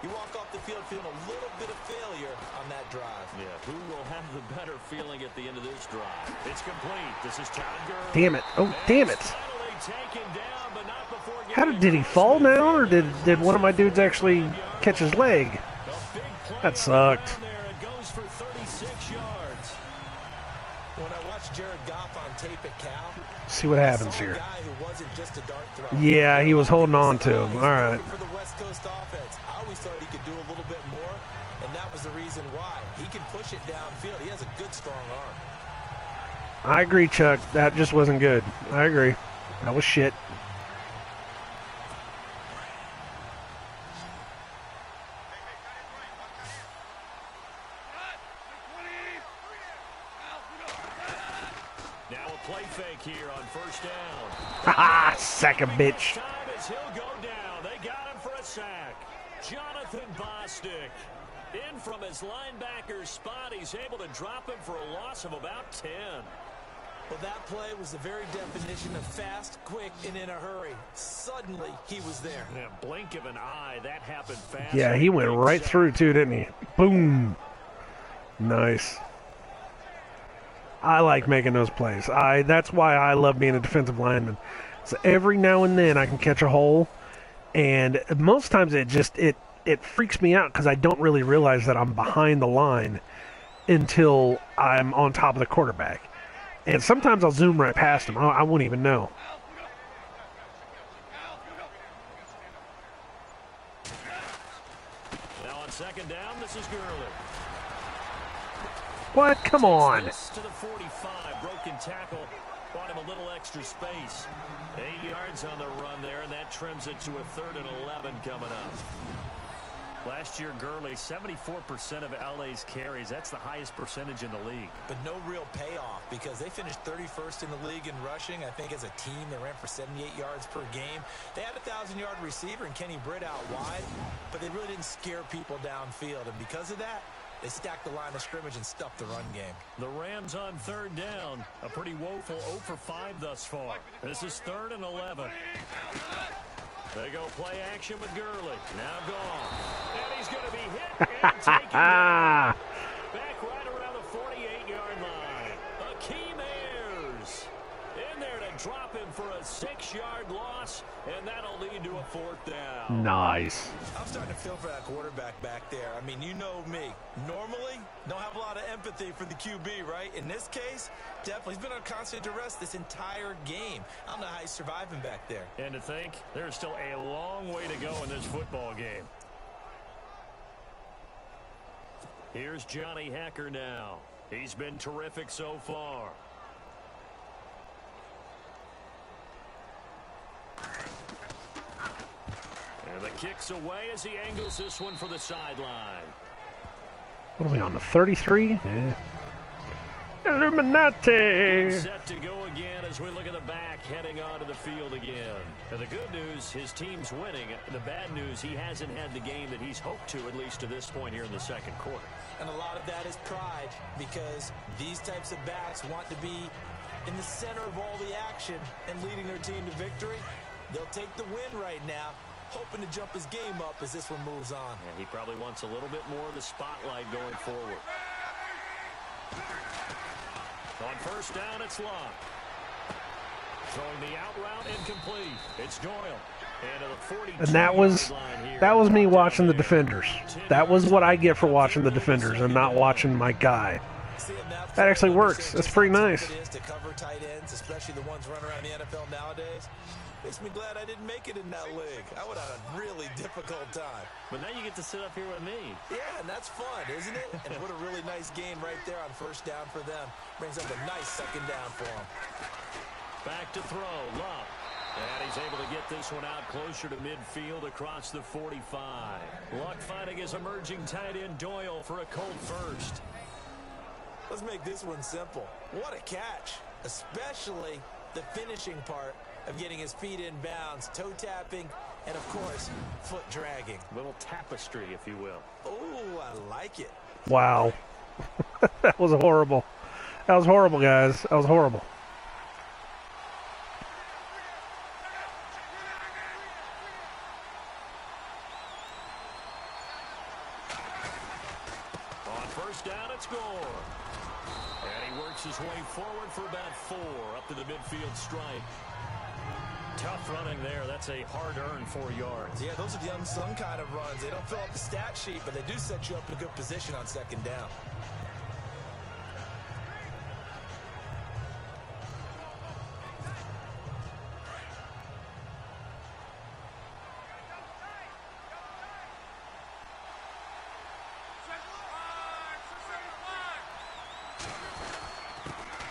you walk off the field feeling a little bit of failure on that drive. Yeah, who will have the better feeling at the end of this drive? It's complete. This is Todd Gurley. Damn it. Oh, damn it. How did he fall now, or did one of my dudes actually catch his leg? That sucked. When I watched Jared Goff on tape at Cal, see what happens here. Yeah, he was holding on to him. All right. For the West Coast offense, I always thought he could do a little bit more, and that was the reason why. He can push it downfield. He has a good, strong arm. I agree, Chuck. That just wasn't good. I agree. That was shit. Now a play fake here on 1st down. Haha, sack a bitch. He'll go down. They got him for a sack. Jonathan Bostic in from his linebacker spot. He's able to drop him for a loss of about 10. Well, that play was the very definition of fast, quick, and in a hurry. Suddenly, he was there. Yeah, blink of an eye, that happened fast. Yeah, he went right through, too, didn't he? Boom. Nice. I like making those plays. That's why I love being a defensive lineman. So every now and then I can catch a hole, and most times it freaks me out because I don't really realize that I'm behind the line until I'm on top of the quarterback. And sometimes I'll zoom right past him. I won't even know. Now on second down, this is Gurley. What? Come on. To the 45, broken tackle, bought him a little extra space. 8 yards on the run there, and that trims it to a 3rd and 11 coming up. Last year, Gurley, 74% of LA's carries. That's the highest percentage in the league. But no real payoff because they finished 31st in the league in rushing. I think as a team, they ran for 78 yards per game. They had a 1,000-yard receiver and Kenny Britt out wide, but they really didn't scare people downfield. And because of that, they stacked the line of scrimmage and stuffed the run game. The Rams on 3rd down. A pretty woeful 0 for 5 thus far. This is 3rd and 11. They go play action with Gurley. Now gone. And he's going to be hit and taken down. Back right around the 48-yard line. Akeem Ayers in there to drop him for a 6-yard loss, and that'll lead to a 4th down. Nice. I'm starting to feel for that quarterback back there. I mean, you know me. Normally, don't have a lot of empathy for the QB, right? In this case, definitely. He's been on constant duress this entire game. I don't know how he's surviving back there. And to think, there's still a long way to go in this football game. Here's Johnny Hacker now. He's been terrific so far. And the kick's away as he angles this one for the sideline. What are we on, the 33? Yeah. Illuminati! Set to go again as we look at the back heading onto the field again. And the good news, his team's winning. The bad news, he hasn't had the game that he's hoped to, at least to this point here in the second quarter. And a lot of that is pride because these types of backs want to be in the center of all the action and leading their team to victory. They'll take the win right now, hoping to jump his game up as this one moves on. And he probably wants a little bit more of the spotlight going forward. On 1st down, it's Locke. Throwing the out route incomplete. It's Doyle. And that was me watching the defenders. That was what I get for watching the defenders and not watching my guy. That actually works. That's pretty nice. To cover tight ends, especially the ones running around the NFL nowadays. Makes me glad I didn't make it in that league. I would have had a really difficult time. But now you get to sit up here with me. Yeah, and that's fun, isn't it? And what a really nice game right there on 1st down for them. Brings up a nice 2nd down for them. Back to throw, Love. And he's able to get this one out closer to midfield across the 45. Luck finding his emerging tight end Doyle for a Colt first. Let's make this one simple. What a catch, especially the finishing part of getting his feet in bounds, toe tapping, and of course, foot dragging. Little tapestry, if you will. Oh, I like it. Wow. That was horrible. That was horrible, guys. That was horrible. On 1st down, it's Gore. And he works his way forward for about 4 up to the midfield stripe. Tough running there. That's a hard-earned 4 yards. Yeah, those are the unsung kind of runs. They don't fill up the stat sheet, but they do set you up in a good position on 2nd down.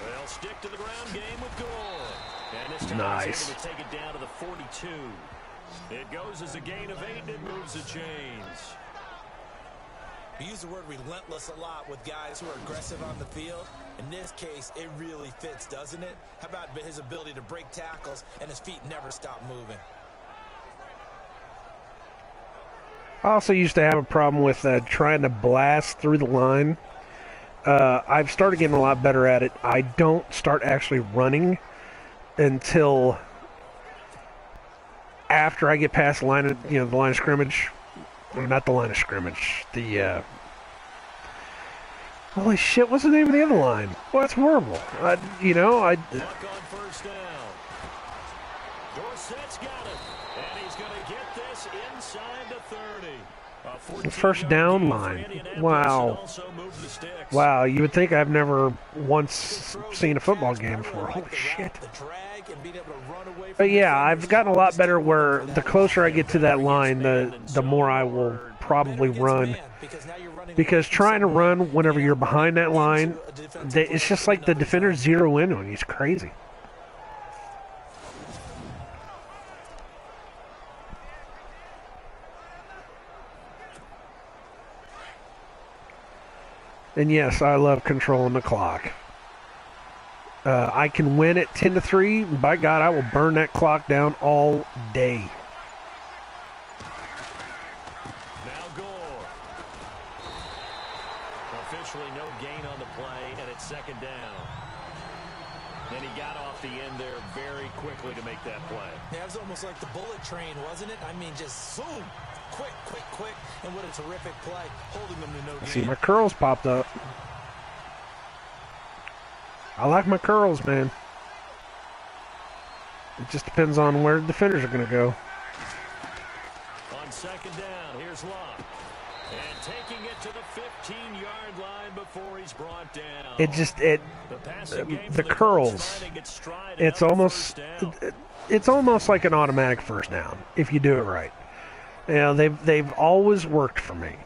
They'll stick to the ground game with Gore. And this time nice. He's able to take it down to the 42. It goes as a gain of 8 and it moves the chains. We use the word relentless a lot with guys who are aggressive on the field. In this case, it really fits, doesn't it? How about his ability to break tackles and his feet never stop moving? I also used to have a problem with trying to blast through the line I've started getting a lot better at it. I don't start actually running until after I get past the line of, the line of scrimmage. Or not the line of scrimmage. The holy shit! What's the name of the other line? Well, that's horrible. Luck on first down. Dorsett's got it, and he's going to get this inside the 30. The first down line. Wow. Wow, you would think I've never once seen a football game before. Holy shit. But yeah, I've gotten a lot better where the closer I get to that line, the more I will probably run. Because trying to run whenever you're behind that line, it's just like the defenders zero in on you. It's crazy. And yes, I love controlling the clock. I can win at 10-3. By God, I will burn that clock down all day. Now Gore. Officially no gain on the play, and it's second down. And he got off the end there very quickly to make that play. Yeah, it was almost like the bullet train, wasn't it? I mean, just zoom. Quick, and what a terrific play, holding them to no gain. See, my curls popped up. I like my curls, man. It just depends on where the defenders are going to go. On second down, here's Locke. And taking it to the 15-yard line before he's brought down. The curls. It's almost like an automatic first down if you do it right. They've always worked for me.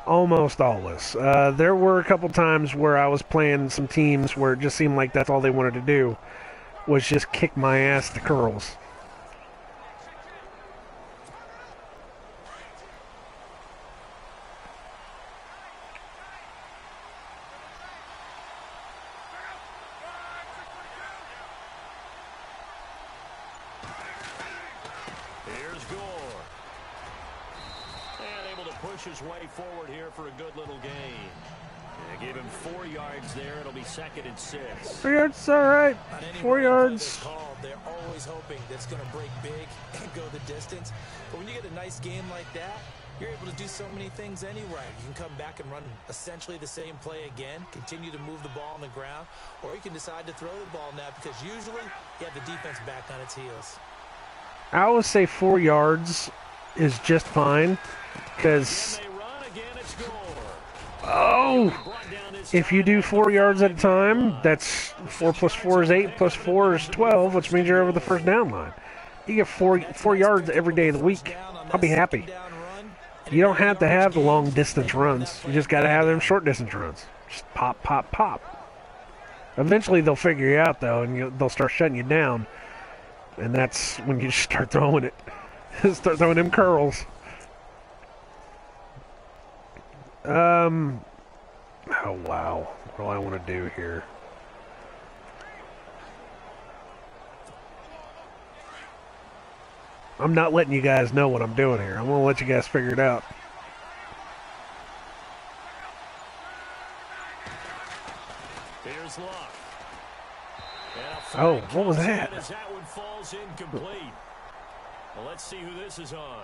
Almost always. There were a couple times where I was playing some teams where it just seemed like that's all they wanted to do was just kick my ass to curls. His way forward here for a good little gain. They gave him 4 yards there. It'll be second and 6. 4 yards, all right. 4 yards. They're always hoping that's going to break big and go the distance. But when you get a nice game like that, you're able to do so many things anyway. You can come back and run essentially the same play again, continue to move the ball on the ground, or you can decide to throw the ball now because usually you have the defense back on its heels. I always say 4 yards is just fine. Because, if you do 4 yards at a time, that's 4 plus 4 is 8, plus 4 is 12, which means you're over the first down line. You get 4 yards every day of the week. I'll be happy. You don't have to have the long distance runs. You just got to have them short distance runs. Just pop, pop, pop. Eventually they'll figure you out, though, and they'll start shutting you down. And that's when you just start throwing it. Start throwing them curls. Oh wow, what do I want to do here? I'm not letting you guys know what I'm doing here. I'm going to let you guys figure it out. Here's Locke. Oh, what was that? As that one falls incomplete. Well, let's see who this is on.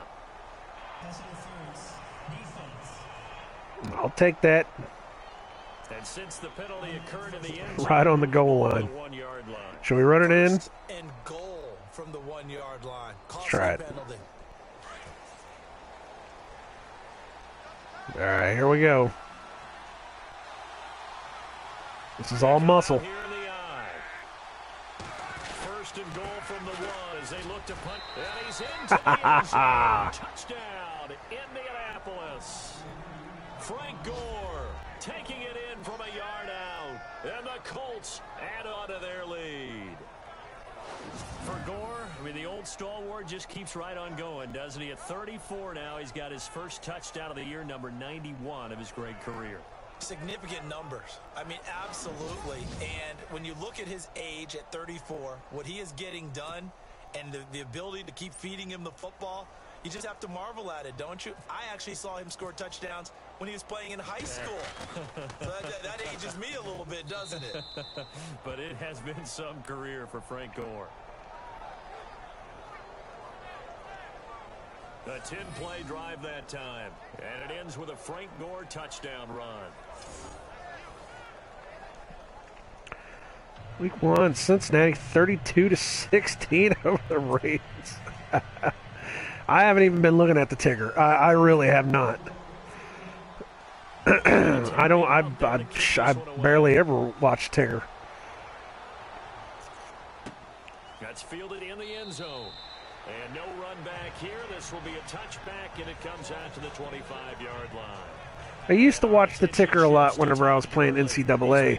I'll take that. And since the penalty occurred in the end zone, right on the goal line. Should we run it in? And goal from the 1 yard line. Let's try it. Penalty. All right, here we go. This is all muscle. First and goal from the 1 as they look to punt. And he's into the end zone. Touchdown, Indianapolis. Frank Gore taking it in from a yard out. And the Colts add on to their lead. For Gore, I mean, the old stalwart just keeps right on going, doesn't he? At 34 now, he's got his first touchdown of the year, number 91 of his great career. Significant numbers. I mean, absolutely. And when you look at his age at 34, what he is getting done, and the ability to keep feeding him the football, you just have to marvel at it, don't you? I actually saw him score touchdowns when he was playing in high school. So that ages me a little bit, doesn't it? But it has been some career for Frank Gore. A 10-play drive that time. And it ends with a Frank Gore touchdown run. Week 1, Cincinnati 32-16 over the Ravens. I haven't even been looking at the ticker. I really have not. I barely ever watch ticker. That's fielded in the end zone. And no run back here. This will be a touchback, and it comes out to the 25-yard line. I used to watch the ticker a lot whenever I was playing NCAA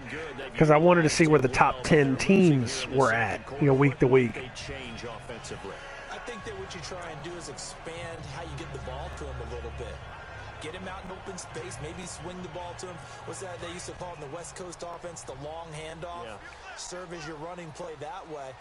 because I wanted to see where the top 10 teams were at, week to week. I think that what you try and do is expand how you get the ball to him a little bit. Get him out in open space, maybe swing the ball to him. What's that they used to call in the West Coast offense, the long handoff? Yeah. Serve as your running play that way,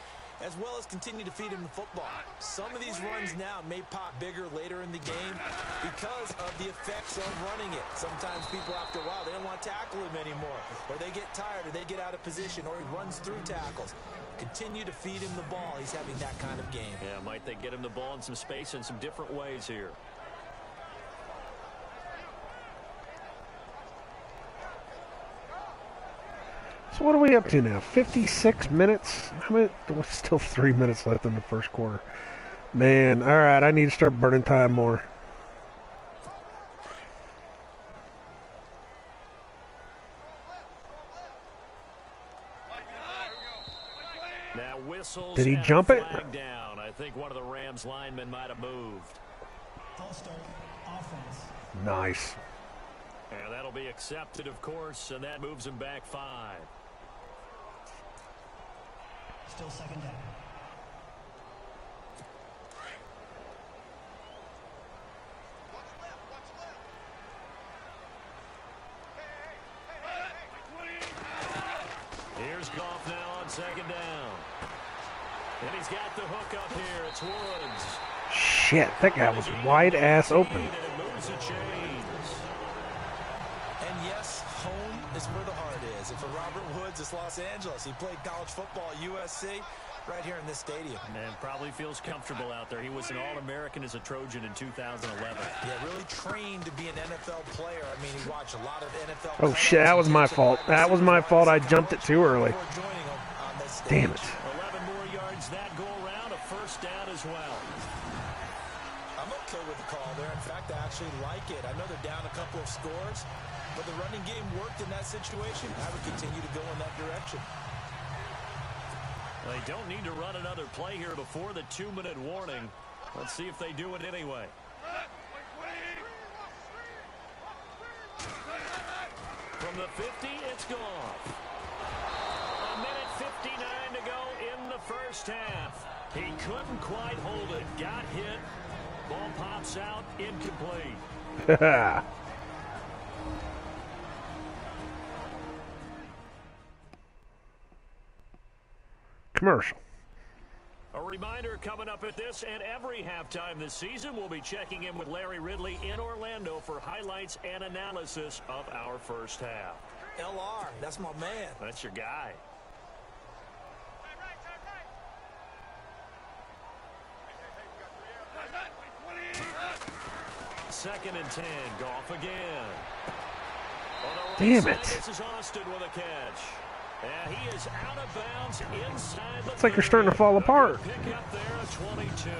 as well as continue to feed him the football. Some of these runs now may pop bigger later in the game because of the effects of running it. Sometimes people, after a while, they don't want to tackle him anymore, or they get tired, or they get out of position, or he runs through tackles. Continue to feed him the ball. He's having that kind of game. Yeah, might they get him the ball in some space in some different ways here. So what are we up to now? 56 minutes? There's still 3 minutes left in the first quarter. Man, all right, I need to start burning time more. Now whistles. Did he jump it? Down. I think one of the Rams linemen might have moved. Nice. And that'll be accepted, of course, and that moves him back 5. Still second down. Here's Goff now on second down. And he's got the hook up here. It's Woods. Shit, that guy was wide ass open. And it moves the chains. And yes, home is where the heart is. And for Robert Woods, it's Los Angeles. He played college football at USC right here in this stadium. And probably feels comfortable out there. He was an All-American as a Trojan in 2011. Yeah, really trained to be an NFL player. I mean, he watched a lot of NFL. Oh, shit, that was my fault. That was my fault. I jumped it too early. Damn it. 11 more yards that go around, a first down as well. I'm okay with the call there. In fact, I actually like it. I know they're down a couple of scores, but the running game worked in that situation. I would continue to go in that direction. They don't need to run another play here before the 2-minute warning. Let's see if they do it anyway. From the 50, it's gone. A minute 59 to go in the first half. He couldn't quite hold it. Got hit. Ball pops out. Incomplete. Commercial. A reminder coming up at this and every halftime this season, we'll be checking in with Larry Ridley in Orlando for highlights and analysis of our first half. LR, that's my man. That's your guy. Second and 10, Goff again. Damn it. This is Austin with a catch. And he is out of bounds inside the It's like you're starting to fall apart. Pick up there at 22.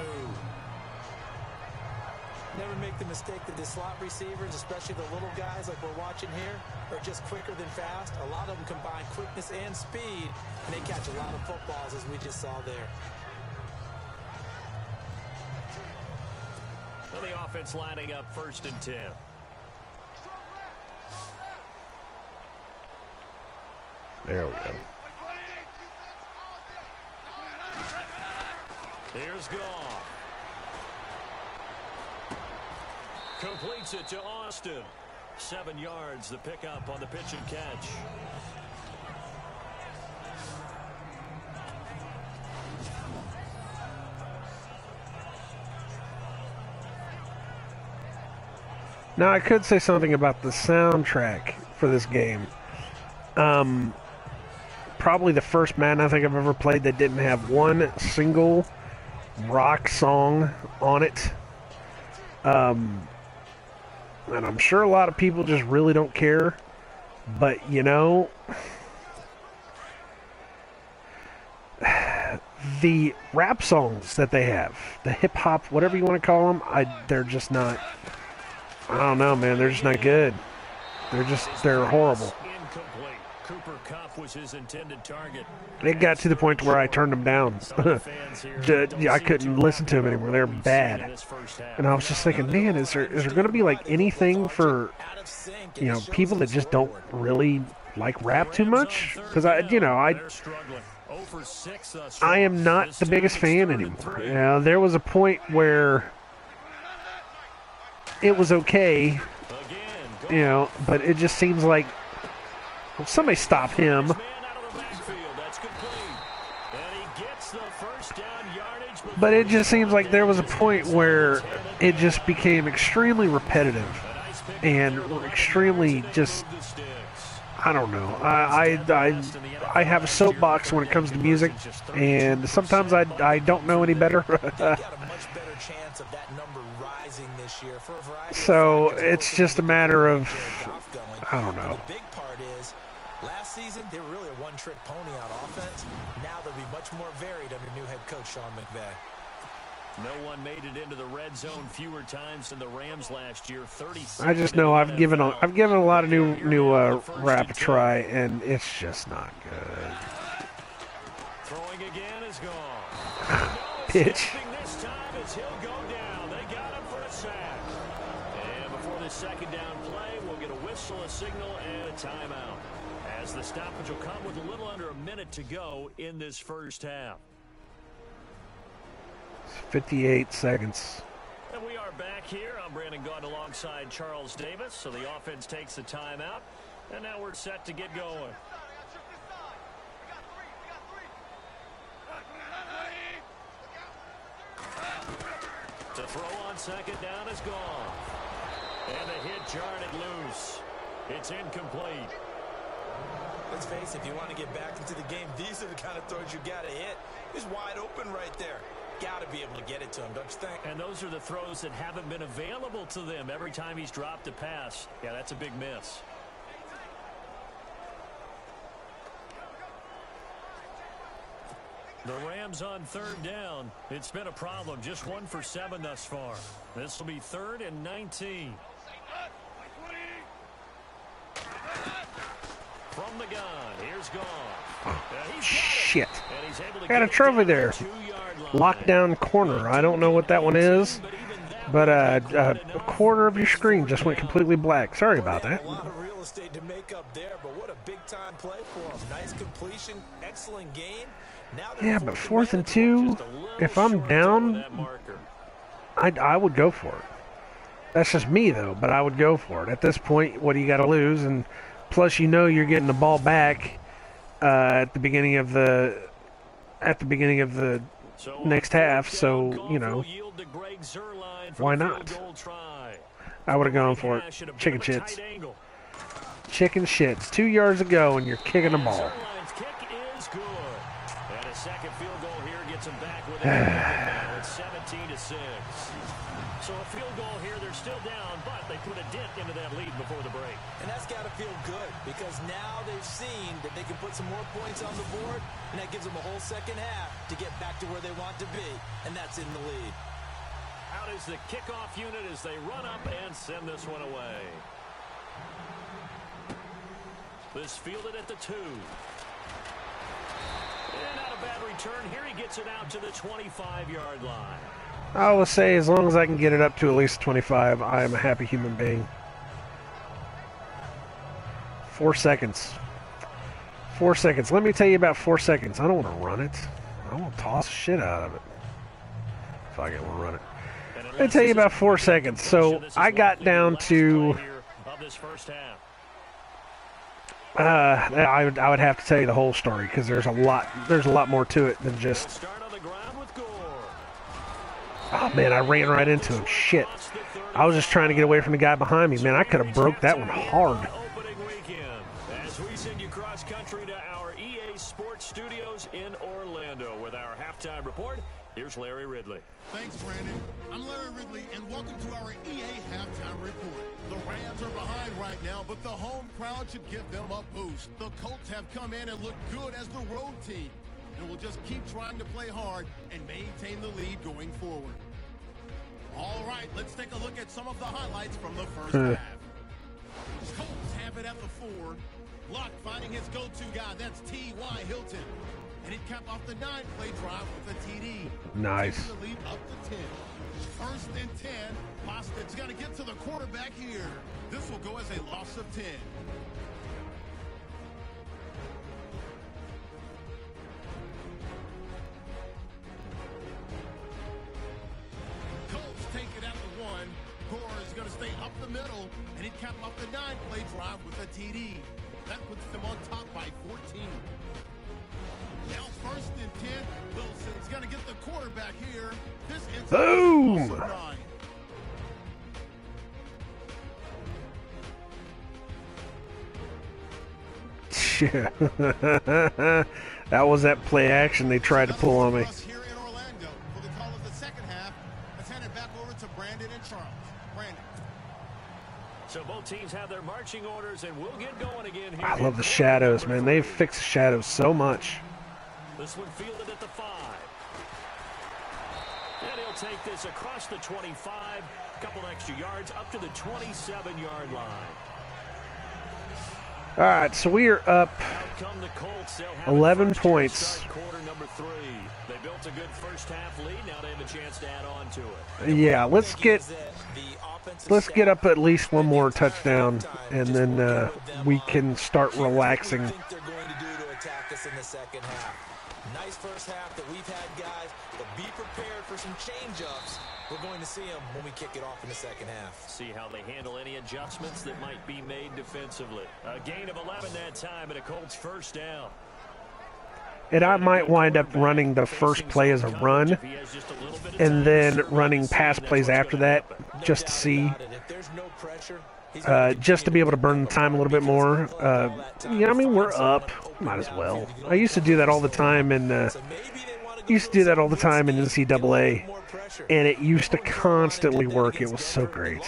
Never make the mistake that the slot receivers, especially the little guys like we're watching here, are just quicker than fast. A lot of them combine quickness and speed, and they catch a lot of footballs, as we just saw there. Well, the offense lining up first and 10. There we go. Here's Goff. Completes it to Austin. 7 yards, the pickup on the pitch and catch. Now, I could say something about the soundtrack for this game. Probably the first Madden I think I've ever played that didn't have one single rock song on it. And I'm sure a lot of people just really don't care. But, you know, the rap songs that they have, the hip-hop, whatever you want to call them, they're just not, I don't know, man, they're just not good. They're horrible. Cooper Kupp was his intended target. It got to the point where I turned them down. I couldn't listen to them anymore. They're bad. And I was just thinking, man, is there going to be like anything for, you know, people that just don't really like rap too much? Because I am not the biggest fan anymore. You know, there was a point where it was okay, you know, but it just seems like, well, somebody stop him. But it just seems like there was a point where it just became extremely repetitive and extremely just, I don't know. I have a soapbox when it comes to music, and sometimes I don't know any better. So it's just a matter of, I don't know. Last season, they were really a one-trick pony on offense. Now they'll be much more varied under new head coach Sean McVay. No one made it into the red zone fewer times than the Rams last year. 36. I just know I've given a lot of new rap a try, and it's just not good. Throwing again is gone. Pitch. This time as he'll go down. They got him for a sack. And before this second down play, we'll get a whistle, a signal, and a timeout. As the stoppage will come with a little under a minute to go in this first half. 58 seconds. And we are back here. I'm Brandon Gaunt alongside Charles Davis. So the offense takes a timeout. And now we're set to get going. To throw on second down is gone. And the hit jarred it loose. It's incomplete. Let's face it, if you want to get back into the game, these are the kind of throws you got to hit. He's wide open right there. Got to be able to get it to him, don't you think? And those are the throws that haven't been available to them every time he's dropped a pass. Yeah, that's a big miss. The Rams on third down. It's been a problem. Just 1 for 7 thus far. This will be 3rd and 19. From the gun, here's gone. Shit. Got a trophy there. Lockdown corner. I don't know what that one is, but a quarter of your screen just went completely black. Sorry about that. A lot of real estate to make up there, but what a big-time play for him. Nice completion, excellent gain. Yeah, but 4th and 2, if I'm down, I would go for it. That's just me, though, but I would go for it. At this point, what do you got to lose? And plus, you know you're getting the ball back at the beginning of the next half, so, you know, why not? I would have gone for it. Chicken shits. Chicken shits. 2 yards ago, and you're kicking the ball. Second field goal here gets them back with it. It's 17-6. So a field goal here, they're still down, but they put a dent into that lead before the break. And that's got to feel good because now they've seen that they can put some more points on the board, and that gives them a whole second half to get back to where they want to be, and that's in the lead. Out is the kickoff unit as they run up and send this one away. This fielded at the 2. And not a bad return. Here he gets it out to the 25-yard line. I will say, as long as I can get it up to at least 25, I am a happy human being. 4 seconds. 4 seconds. Let me tell you about 4 seconds. I don't want to run it. I want to toss the shit out of it. If I can run it. Let me tell you about 4 seconds. So I got down to... I would have to tell you the whole story because there's a lot more to it than just. Oh, man, I ran right into him. Shit. I was just trying to get away from the guy behind me. Man, I could have broke that one hard. Opening weekend as we send you cross country to our EA Sports Studios in Orlando with our halftime report. Here's Larry Ridley. Thanks, Brandon. I'm Larry Ridley, and welcome to our EA halftime report. The Rams are behind right now, but the home crowd should give them a boost. The Colts have come in and looked good as the road team, and will just keep trying to play hard and maintain the lead going forward. All right, let's take a look at some of the highlights from the first half. Colts have it at the 4. Luck finding his go-to guy. That's T.Y. Hilton. And he capped off the 9-play drive with a TD. Nice. Taking the lead up to 10. First and 10. Boston's got to get to the quarterback here. This will go as a loss of 10. Colts take it at the 1. Gore is going to stay up the middle, and he capped off the 9-play drive with a TD. That puts them on top by 14. Now first and 10. Wilson's going to get the quarterback here. This is boom. That was that play action they tried to pull on me. Here in Orlando for the call of the second half. Let's hand it back over to Brandon and Charles. Brandon. So both teams have their marching orders, and we'll get going again here. I love the shadows, man. They've fixed the shadows so much. This one fielded at the 5. And he'll take this across the 25, a couple extra yards up to the 27-yard line. All right, so we are up 11 points. Quarter number 3. They built a good first half lead. Now they have a chance to add on to it. Yeah, let's get up at least one more touchdown, and then we can start relaxing. What do you think they're going to do to attack us in the second half? Nice first half that we've had, guys, but be prepared for some change-ups. We're going to see them when we kick it off in the second half. See how they handle any adjustments that might be made defensively. A gain of 11 that time, and a Colts first down. And I might wind up running the first play as a run, and then running pass plays after that, just to see, just to be able to burn the time a little bit more. Yeah, I mean, we're up. Might as well. I used to do that all the time, and NCAA, and it used to constantly work. It was so great.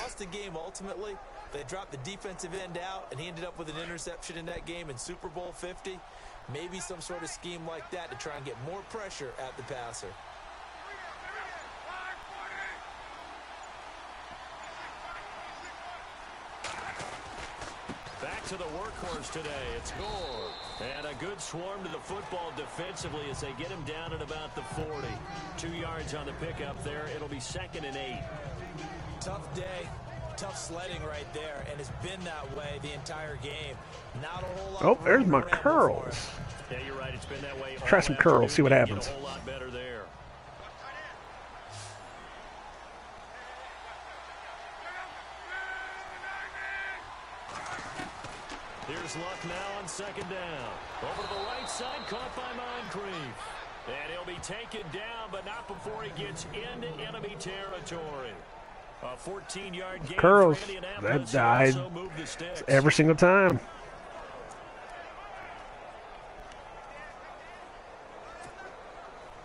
They dropped the defensive end out, and he ended up with an interception in that game in Super Bowl 50. Maybe some sort of scheme like that to try and get more pressure at the passer. Back to the workhorse today. It's Gore. And a good swarm to the football defensively as they get him down at about the 40. 2 yards on the pickup there. It'll be 2nd and 8. Tough day. Tough sledding right there, and it's been that way the entire game. Not a whole lot. Oh, there's my curls. Yeah, you're right. It's been that way. Try some curls, see what happens. A whole lot better there. Here's Luck now on 2nd down. Over to the right side, caught by Moncrief. And he'll be taken down, but not before he gets into enemy territory. A 14-yard gain curls. For That died every single time.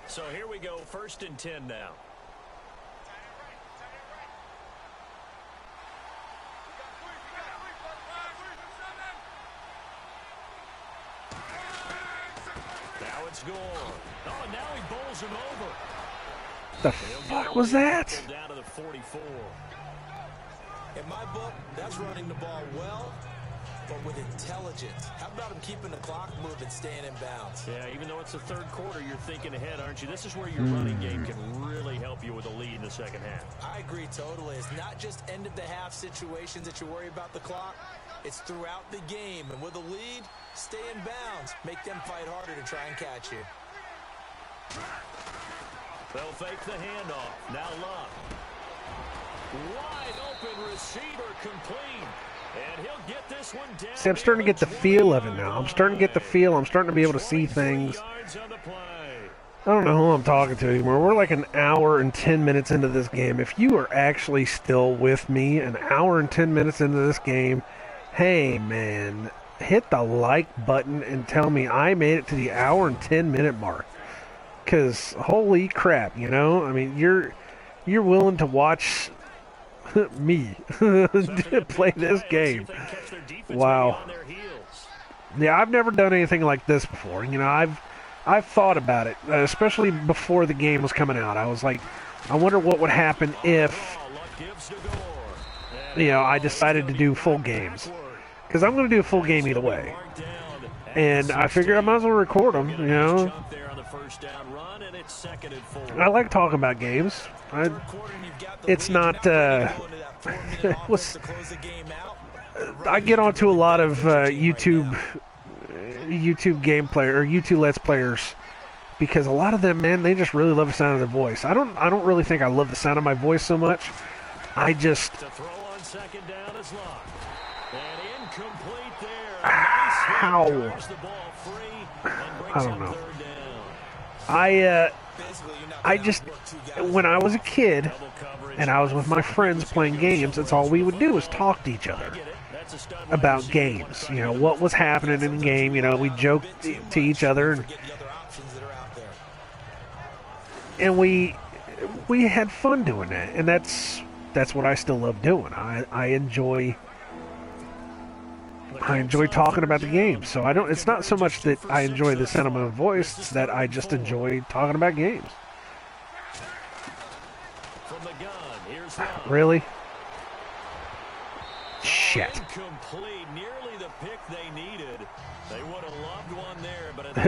So here we go, 1st and 10 now. Now it's Gore. Oh, now he bowls him over. The fuck was that? Down to the 44. In my book, that's running the ball well, but with intelligence. How about him keeping the clock moving, staying in bounds? Yeah, even though it's the 3rd quarter, you're thinking ahead, aren't you? This is where your running game can really help you with a lead in the second half. I agree totally. It's not just end-of-the-half situations that you worry about the clock. It's throughout the game. And with a lead, stay in bounds. Make them fight harder to try and catch you. They'll fake the handoff. Now Luck. Wide open receiver complete. And he'll get this one down. See, I'm starting to get the feel of it now. I'm starting to get the feel. I'm starting to be able to see things. I don't know who I'm talking to anymore. We're like an hour and 10 minutes into this game. If you are actually still with me an hour and 10 minutes into this game, hey, man, hit the like button and tell me I made it to the hour and 10 minute mark. Because holy crap, you know? I mean, you're willing to watch me play this game. Wow. Yeah, I've never done anything like this before. You know, I've thought about it, especially before the game was coming out. I was like, I wonder what would happen if, you know, I decided to do full games. Because I'm going to do a full game either way. And I figured I might as well record them, you know. I like talking about games. It's not, I get onto a lot of YouTube gameplay or YouTube Let's Players because a lot of them, man, they just really love the sound of their voice. I don't really think I love the sound of my voice so much. I just how I don't know. I just when I was a kid and I was with my friends playing games, that's all we would do was talk to each other about games. You know, what was happening in the game. You know, we joked to each other, and we had fun doing that. And that's what I still love doing. I enjoy talking about the game. So it's not so much that I enjoy the sound of my voice, it's that I just enjoy talking about games. Really? Shit.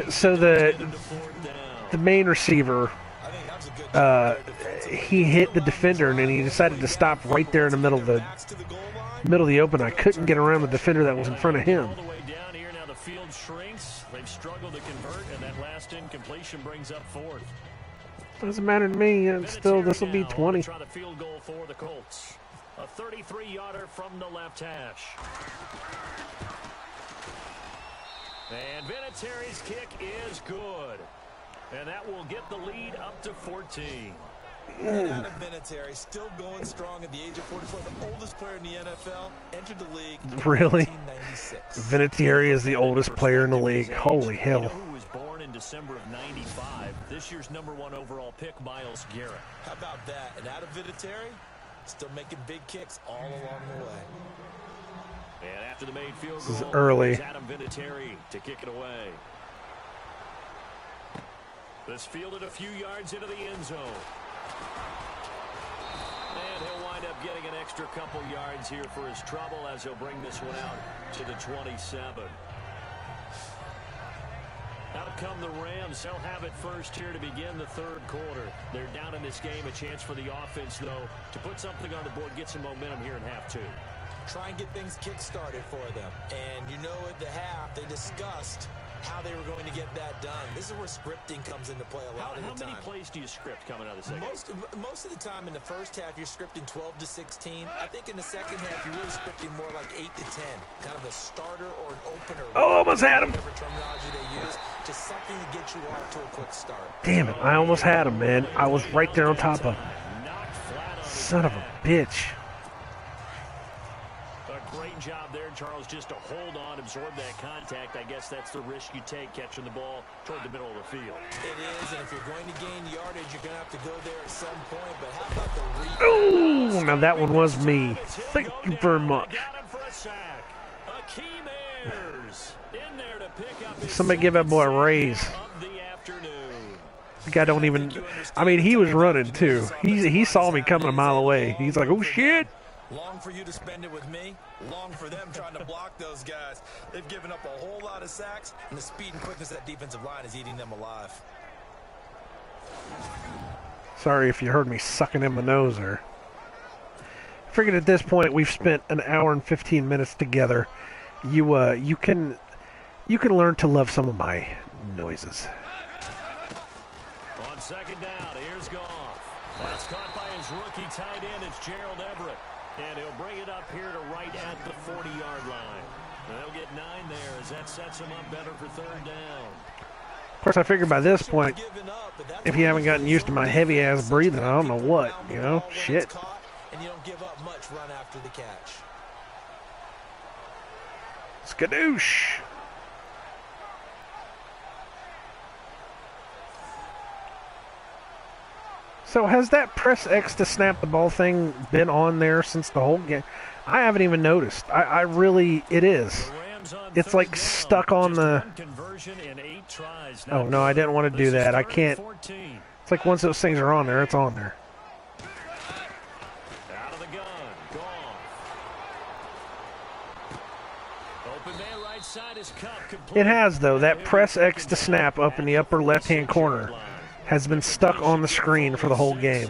So the main receiver, he hit the defender and then he decided to stop right there in the middle of the open. I couldn't get around the defender that was in front of him. They've struggled to convert, and that last incompletion brings up fourth. Doesn't matter to me. Still, this will be 20. Try the field goal for the Colts. A 33-yarder from the left hash. And Vinatieri's kick is good. And that will get the lead up to 14. Adam Vinatieri still going strong at the age of 44, the oldest player in the NFL, entered the league in really? 1996. Vinatieri is the oldest player in the league. Holy hell. You know who was born in December of 95? This year's #1 overall pick, Myles Garrett. How about that? And Adam Vinatieri still making big kicks all along the way. And after the made field goal, this is early. Adam Vinatieri to kick it away. This fielded a few yards into the end zone. And he'll wind up getting an extra couple yards here for his trouble as he'll bring this one out to the 27. Out come the Rams. They'll have it first here to begin the third quarter. They're down in this game. A chance for the offense, though, to put something on the board, get some momentum here in half two. Try and get things kick-started for them. And you know at the half, they discussed how they were going to get that done. This is where scripting comes into play a lot of the time. How many plays do you script coming out of the second? Most of the time in the first half, you're scripting 12 to 16. I think in the second half, you're really scripting more like 8 to 10. Kind of a starter or an opener. Oh, almost had him. Whatever terminology they use. Just something to get you off to a quick start. Damn it. I almost had him, man. I was right there on top of him. Son of a bitch. Great job there, Charles, just to hold on, absorb that contact. I guess that's the risk you take catching the ball toward the middle of the field. It is, and if you're going to gain yardage, you're going to have to go there at some point. But how about the Oh, now that one was me. Thank you very much. Somebody give that boy a raise. The guy don't even, I mean, he was running too. He saw me coming a mile away. He's like, oh shit. Long for you to spend it with me, long for them trying to block those guys. They've given up a whole lot of sacks, and the speed and quickness of that defensive line is eating them alive. Sorry if you heard me sucking in my nose there. I figured at this point we've spent an hour and 15 minutes together. You can learn to love some of my noises. On second down, here's Goff. That's caught by his rookie tight end. It's Gerald Everett. And he'll bring it up here to right at the 40-yard line. And they'll get 9 there as that sets him up better for third down. course, I figured by this point, if you haven't gotten used to my heavy-ass breathing, I don't know what, you know? Shit. And you don't give up much run after the catch. Skadoosh. So has that press X to snap the ball thing been on there since the whole game? I haven't even noticed. I really, it is. It's like stuck on the... Oh, no, I didn't want to do that. I can't... It's like once those things are on there, it's on there. Out of the gun, gone. Open man right side is Cup. It has, though. That press X to snap up in the upper left-hand corner has been stuck on the screen for the whole game.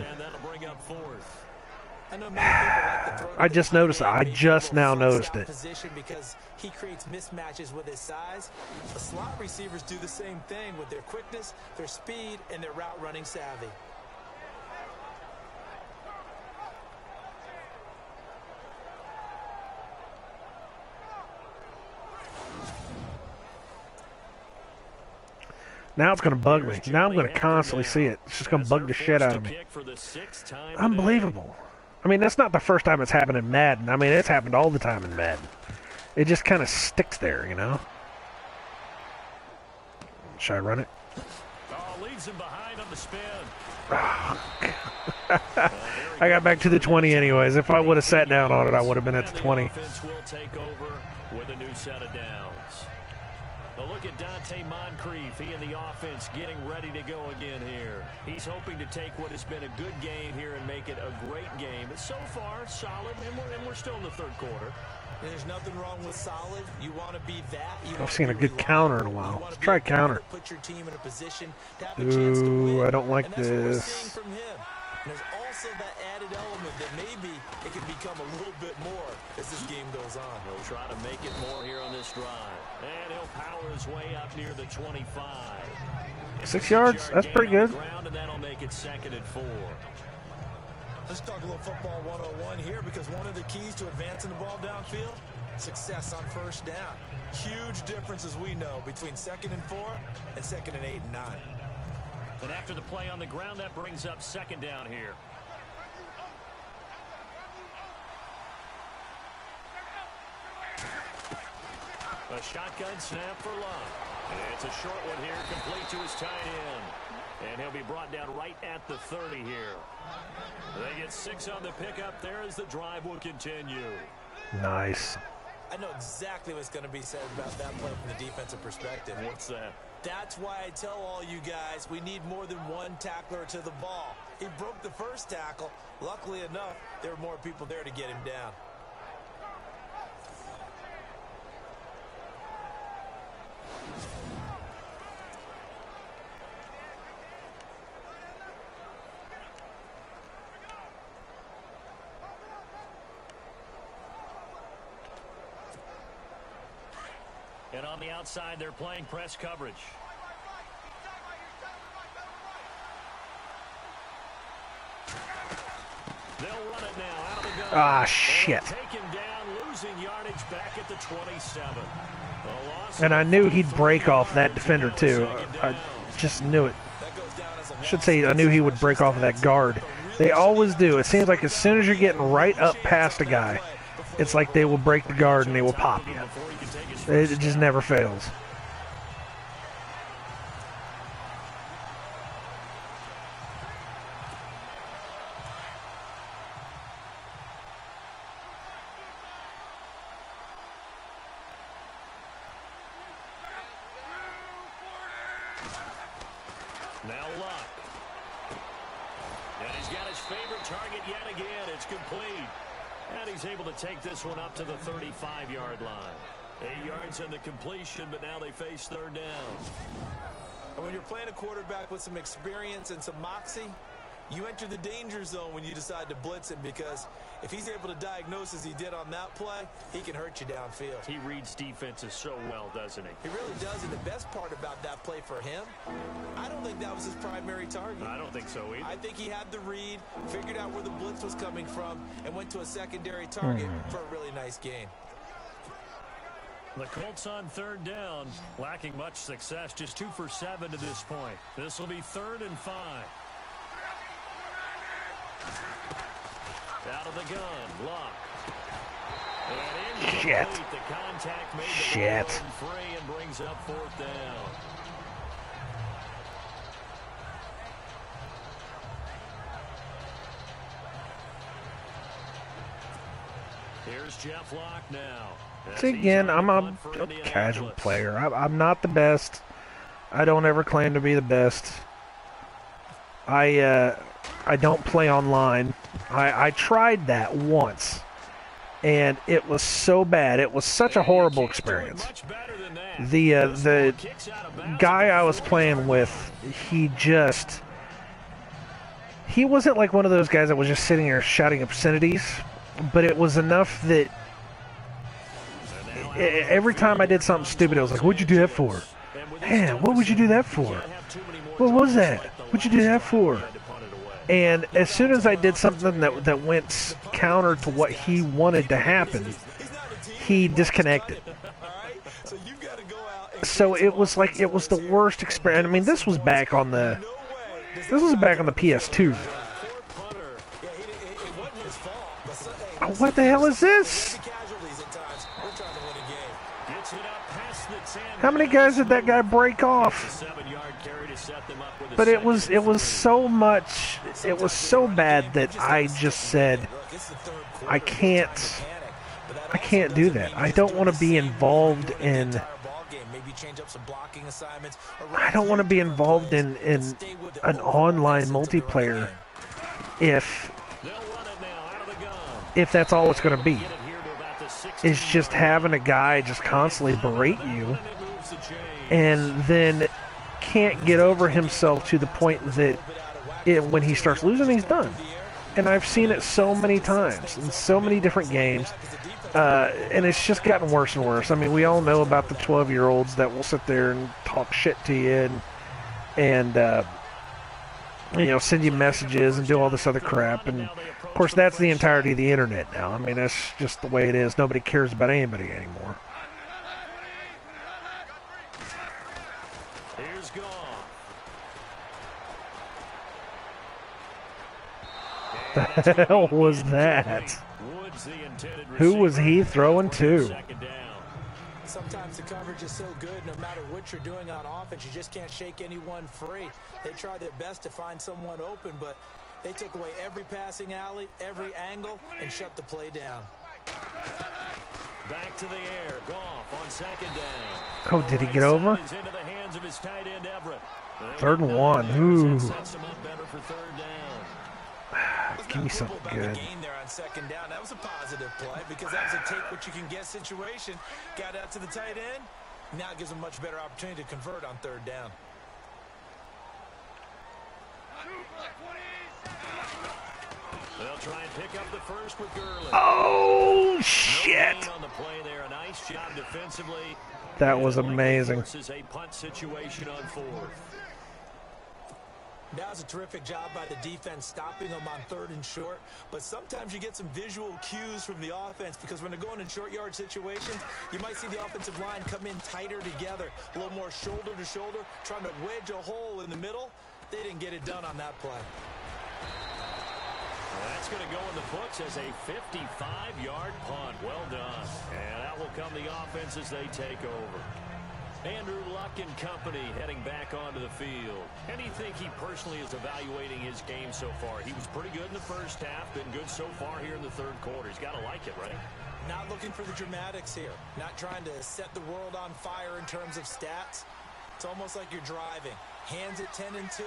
I just noticed it. I just now noticed it. Because he creates mismatches with his size. The slot receivers do the same thing with their quickness, their speed, and their route running savvy. Now it's going to bug me. Now I'm going to constantly see it. It's just going to bug the shit out of me. Unbelievable. I mean, that's not the first time it's happened in Madden. I mean, it's happened all the time in Madden. It just kind of sticks there, you know? Should I run it? Oh, leaves him behind on the spin. I got back to the 20 anyways. If I would have sat down on it, I would have been at the 20. Offense will take over with a new set of downs. A look at Dante Moncrief. He and the offense getting ready to go again here. He's hoping to take what has been a good game here and make it a great game. But so far, solid, and we're still in the third quarter. And there's nothing wrong with solid. You want to be that. I've seen a good counter in a while. Let's try counter. Put your team in a position to have a chance to win. Ooh, I don't like and that's what we're this. seeing from him. And there's also that added element that maybe it can become a little bit more as this game goes on. He'll try to make it more here on this drive. And he'll power his way up near the 25. 6 yards? That's pretty good. And that'll make it 2nd and 4. Let's talk a little football 101 here, because one of the keys to advancing the ball downfield, success on first down. Huge difference, as we know, between 2nd and 4 and 2nd and 8 and 9. And after the play on the ground, that brings up 2nd down here. A shotgun snap for Love. And it's a short one here, complete to his tight end. And he'll be brought down right at the 30 here. They get 6 on the pickup there as the drive will continue. Nice. I know exactly what's going to be said about that play from the defensive perspective. What's that? That's why I tell all you guys we need more than one tackler to the ball. He broke the first tackle. Luckily enough, there were more people there to get him down. And on the outside, they're playing press coverage. They'll run it now out of the gun. Ah, shit. Take him down, losing yardage back at the 27. And I knew he'd break off that defender, too. I just knew it. I should say I knew he would break off of that guard. They always do. It seems like as soon as you're getting right up past a guy, it's like they will break the guard and they will pop you. It just never fails. Now Luck. And he's got his favorite target yet again. It's complete. And he's able to take this one up to the 35-yard line. 8 yards in the completion, but now they face 3rd down. And when you're playing a quarterback with some experience and some moxie, you enter the danger zone when you decide to blitz him, because if he's able to diagnose as he did on that play, he can hurt you downfield. He reads defenses so well, doesn't he? He really does, and the best part about that play for him, I don't think that was his primary target. I don't think so either. I think he had the read, figured out where the blitz was coming from, and went to a secondary target for a really nice game. The Colts on third down, lacking much success, just 2 for 7 to this point. This will be 3rd and 5. Out of the gun, Luck. And Shit. the contact made the Shit. ball free and brings up 4th down. Here's Jeff Locke now. See, again, I'm a casual player. I'm not the best. I don't ever claim to be the best. I don't play online. I tried that once, and it was so bad. It was such a horrible experience. The guy I was playing with, he wasn't like one of those guys that was just sitting there shouting obscenities, but it was enough that every time I did something stupid, I was like, "What'd you do that for? Man, what would you do that for? What was that? What'd you do that for?" And as soon as I did something that went counter to what he wanted to happen, he disconnected. So it was like it was the worst experience. I mean, this was back on the PS2. Oh, what the hell is this? How many guys did that guy break off? But it was so much. It was so bad that I just said, I can't do that. I don't want to be involved in. I don't want to be involved in an online multiplayer if that's all it's going to be. It's just having a guy just constantly berate you and then can't get over himself to the point that when he starts losing, he's done. And I've seen it so many times in so many different games, and it's just gotten worse and worse. I mean, we all know about the 12-year-olds that will sit there and talk shit to you and send you messages and do all this other crap. And, of course, that's the entirety of the internet now. I mean, that's just the way it is. Nobody cares about anybody anymore. Here's Goff. The hell was that? Who was he throwing to? Sometimes the coverage is so good, no matter what you're doing on offense, you just can't shake anyone free. They tried their best to find someone open, but they took away every passing alley, every angle, and shut the play down. Back to the air. Goff on 2nd down. Oh, did he get over? Into the hands of his tight end, Everett. 3rd and 1. Ooh. Sets him up better for 3rd down. Give me something good. There on 2nd down. That was a positive play because that was a take what you can get situation. Got out to the tight end. Now it gives them much better opportunity to convert on 3rd down. They'll try and pick up the first with Gurley. Oh, shit. On the play there. A nice job defensively. That was amazing. This is a punt situation on 4th. That was a terrific job by the defense stopping them on 3rd and short. But sometimes you get some visual cues from the offense because when they're going in short yard situations, you might see the offensive line come in tighter together, a little more shoulder to shoulder, trying to wedge a hole in the middle. They didn't get it done on that play. Well, that's going to go in the books as a 55-yard punt. Well done. And that will come the offense as they take over. Andrew Luck and company heading back onto the field. And do you think he personally is evaluating his game so far? He was pretty good in the first half, been good so far here in the 3rd quarter. He's got to like it, right? Not looking for the dramatics here. Not trying to set the world on fire in terms of stats. It's almost like you're driving. Hands at 10 and 2,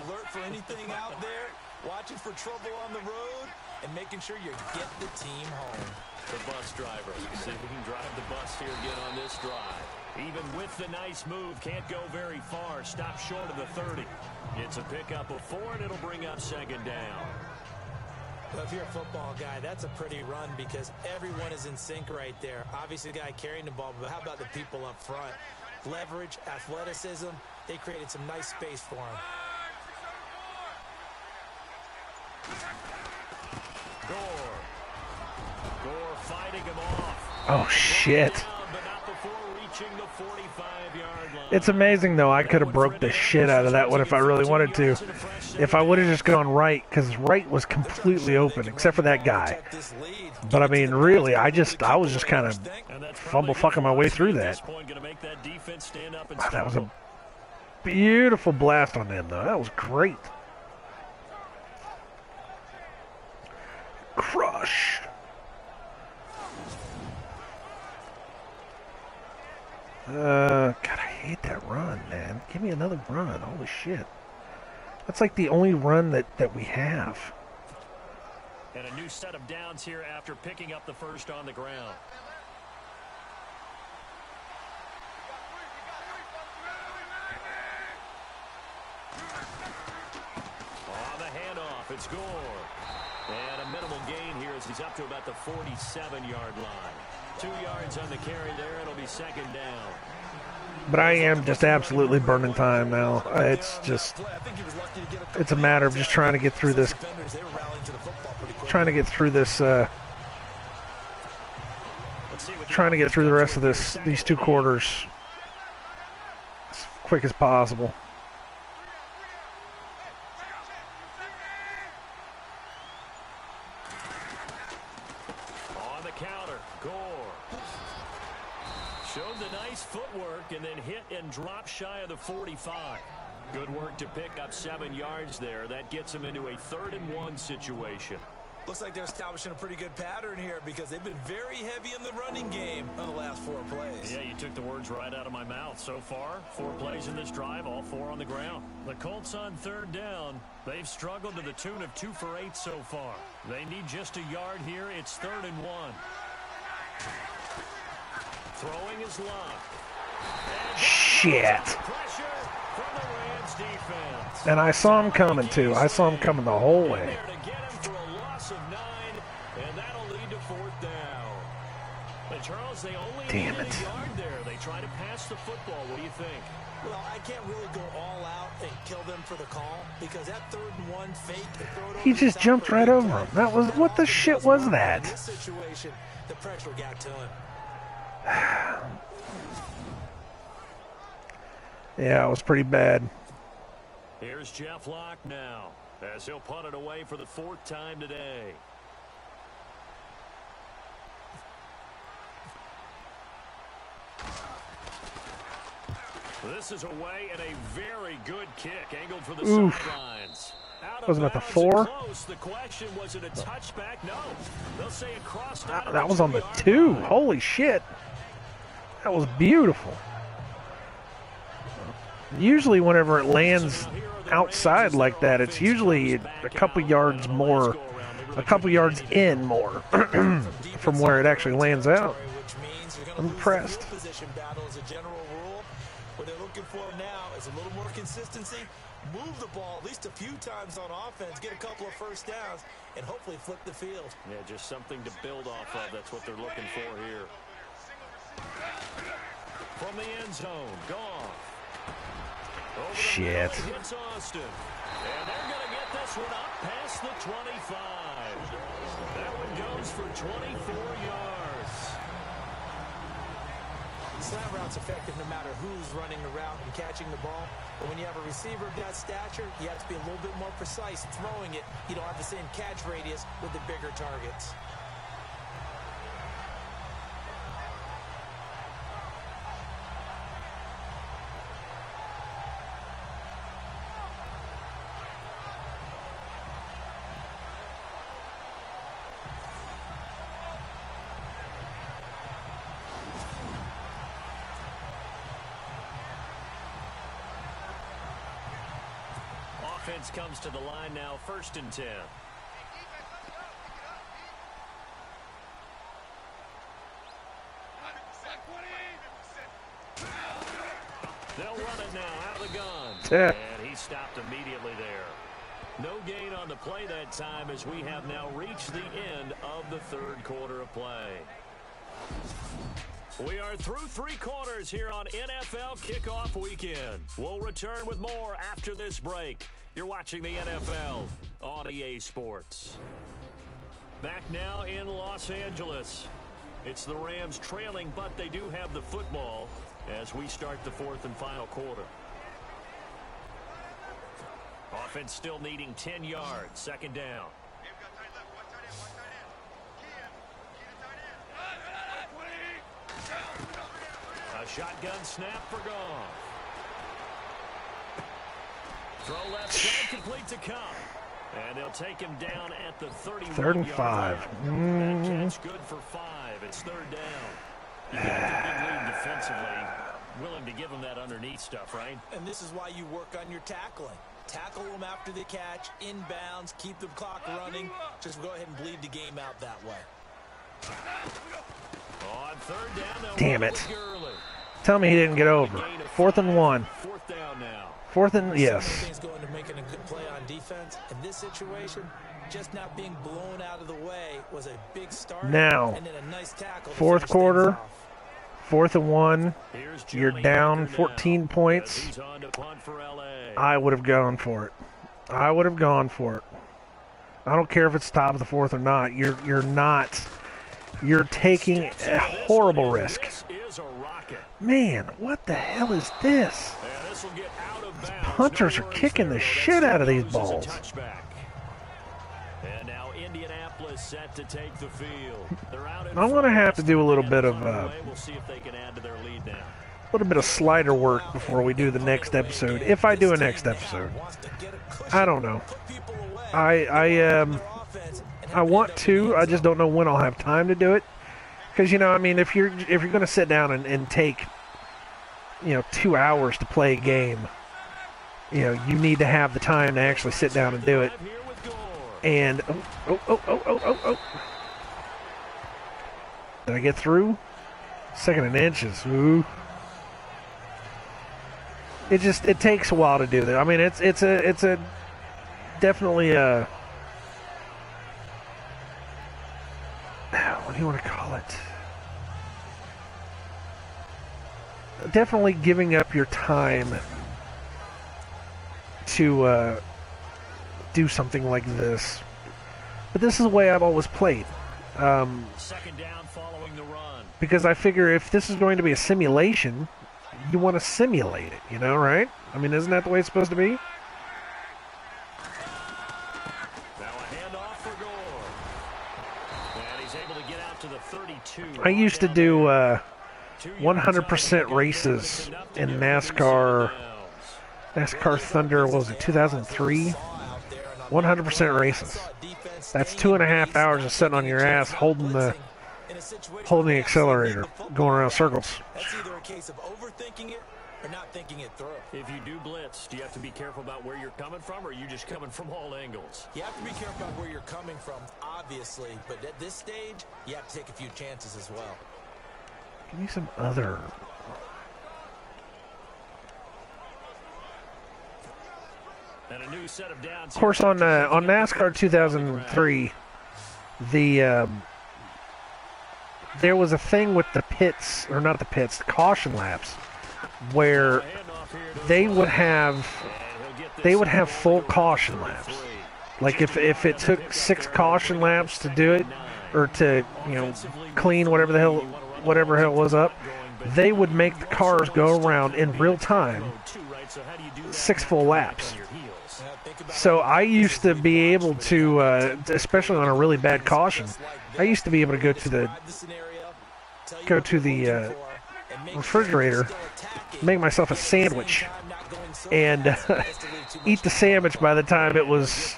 alert for anything out there, watching for trouble on the road, and making sure you get the team home. The bus driver. See if we can drive the bus here again on this drive. Even with the nice move, can't go very far. Stop short of the 30. It's a pickup of 4, and it'll bring up 2nd down. Well, if you're a football guy, that's a pretty run because everyone is in sync right there. Obviously, the guy carrying the ball, but how about the people up front? Leverage, athleticism, they created some nice space for him. Gore fighting him off. Oh, shit. But not before approaching the 45-yard line. It's amazing, though. I could have broke the shit out of that one if I really wanted to. If I would have just gone right, because right was completely open, except for that guy. But, I mean, really, I was just kind of fumble fucking my way through that. Wow, that was a beautiful blast on them, though. That was great. Crush. God, I hate that run, man. Give me another run. Holy shit. That's like the only run that we have. And a new set of downs here after picking up the first on the ground. On the handoff, it's Gore. And a minimal gain here as he's up to about the 47-yard line. 2 yards on the carry there. It'll be second down. But I am just absolutely burning time now. It's a matter of just trying to get through this. Trying to get through the rest of these 2 quarters as quick as possible. On the counter, Gore showed the nice footwork and then hit and dropped shy of the 45. Good work to pick up 7 yards there. That gets him into a 3rd-and-1 situation. Looks like they're establishing a pretty good pattern here because they've been very heavy in the running game on the last 4 plays. Yeah, you took the words right out of my mouth. So far, 4 plays in this drive, all 4 on the ground. The Colts on 3rd down. They've struggled to the tune of 2 for 8 so far. They need just a yard here. It's 3rd and 1. Throwing is Love. Shit. Pressure from the Rams defense. And I saw him coming, too. I saw him coming the whole way. Charles, they only Damn needed it. a yard there. They try to pass the football. What do you think? Well, I can't really go all out and kill them for the call because that 3rd and 1 fake. He just jumped right over him. That was what the shit was that? In this situation, the pressure got to him. Yeah, it was pretty bad. Here's Jeff Locke now as he'll punt it away for the 4th time today. This is away and a very good kick angled for the sidelines. Wasn't it the 4? The question, was it a touchback? No. They'll say it crossed out. That was on the 2. Holy shit. That was beautiful. Usually whenever it lands outside like that, it's usually a couple yards more, a couple yards in more from where it actually lands out. I'm impressed. What they're looking for now is a little more consistency, move the ball at least a few times on offense, get a couple of first downs, and hopefully flip the field. Yeah, just something to build off of. That's what they're looking for here. From the end zone, Goff. Shit. Hits Austin. And they're going to get this one up past the 25. That one goes for 24 yards. Slant route's effective no matter who's running the route and catching the ball. But when you have a receiver of that stature, you have to be a little bit more precise throwing it. You don't have the same catch radius with the bigger targets. Offense comes to the line now, 1st and 10. They'll run it now out of the gun. And he stopped immediately there. No gain on the play that time as we have now reached the end of the 3rd quarter of play. We are through 3 quarters here on NFL Kickoff Weekend. We'll return with more after this break. You're watching the NFL on EA Sports. Back now in Los Angeles. It's the Rams trailing, but they do have the football as we start the fourth and final quarter. Offense still needing 10 yards. Second down. A shotgun snap for Goff. Throw left side complete to Cup. And they'll take him down at the 31. Third and 5. That catch good for 5. It's third down. You got the big lead defensively. Willing to give him that underneath stuff, right? And this is why you work on your tackling. Tackle them after the catch, inbounds, keep the clock running. Just go ahead and bleed the game out that way. On third down, damn it. Tell me he didn't get over. 4th and 1. Fourth down now. 4th and, yes. Things going to making a good play on defense. In this situation, just not being blown out of the way was a big start. Now, and then a nice tackle 4th quarter, 4th and 1. You're down 14 points. I would have gone for it. I would have gone for it. I don't care if it's top of the 4th or not. You're not. You're taking a horrible risk. Man, what the hell is this? These punters are kicking the shit out of these balls. And now Indianapolis set to take the field. I'm going to have to do a little bit of we'll see if they can add to their lead now. A little bit of slider work before we do the next episode. If I do a next episode, I don't know. I want to. I just don't know when I'll have time to do it. Because I mean, if you're going to sit down and take 2 hours to play a game, you need to have the time to actually sit down and do it. And oh! Did I get through? 2nd and inches. Ooh. It takes a while to do that. I mean, it's a definitely a, what do you want to call it? Definitely giving up your time to do something like this. But this is the way I've always played. Second down following the run. Because I figure if this is going to be a simulation, you want to simulate it, right? I mean, isn't that the way it's supposed to be? Now a handoff for Gore. And he's able to get out to the 32. I used to do 100% races in NASCAR Thunder, what was it, 2003? 100% races. That's 2.5 hours of sitting on your ass holding the accelerator, going around circles. That's either a case of overthinking it or not thinking it through. If you do blitz, do you have to be careful about where you're coming from, or are you just coming from all angles? You have to be careful about where you're coming from, obviously, but at this stage, you have to take a few chances as well. Give me some other. And a new set of downs. Of course, on NASCAR 2003, there was a thing with the pits, or not the pits, the caution laps, where they would have full caution laps. Like if it took 6 caution laps to do it, or to clean whatever hell was up, they would make the cars go around in real time 6 full laps. So I used to be able to, especially on a really bad caution, I used to be able to go to the refrigerator, make myself a sandwich, and eat the sandwich by the time it was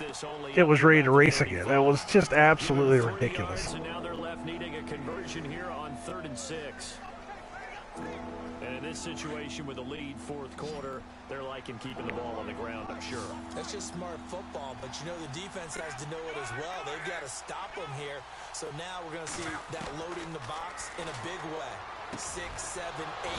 ready to race again. That was just absolutely ridiculous. And now they're left needing a conversion here on 3rd and 6. And in this situation with a lead 4th quarter, they're liking keeping the ball on the ground, I'm sure. That's just smart football, but the defense has to know it as well. They've got to stop them here. So now we're going to see that loading the box in a big way. 6, 7, 8, 9,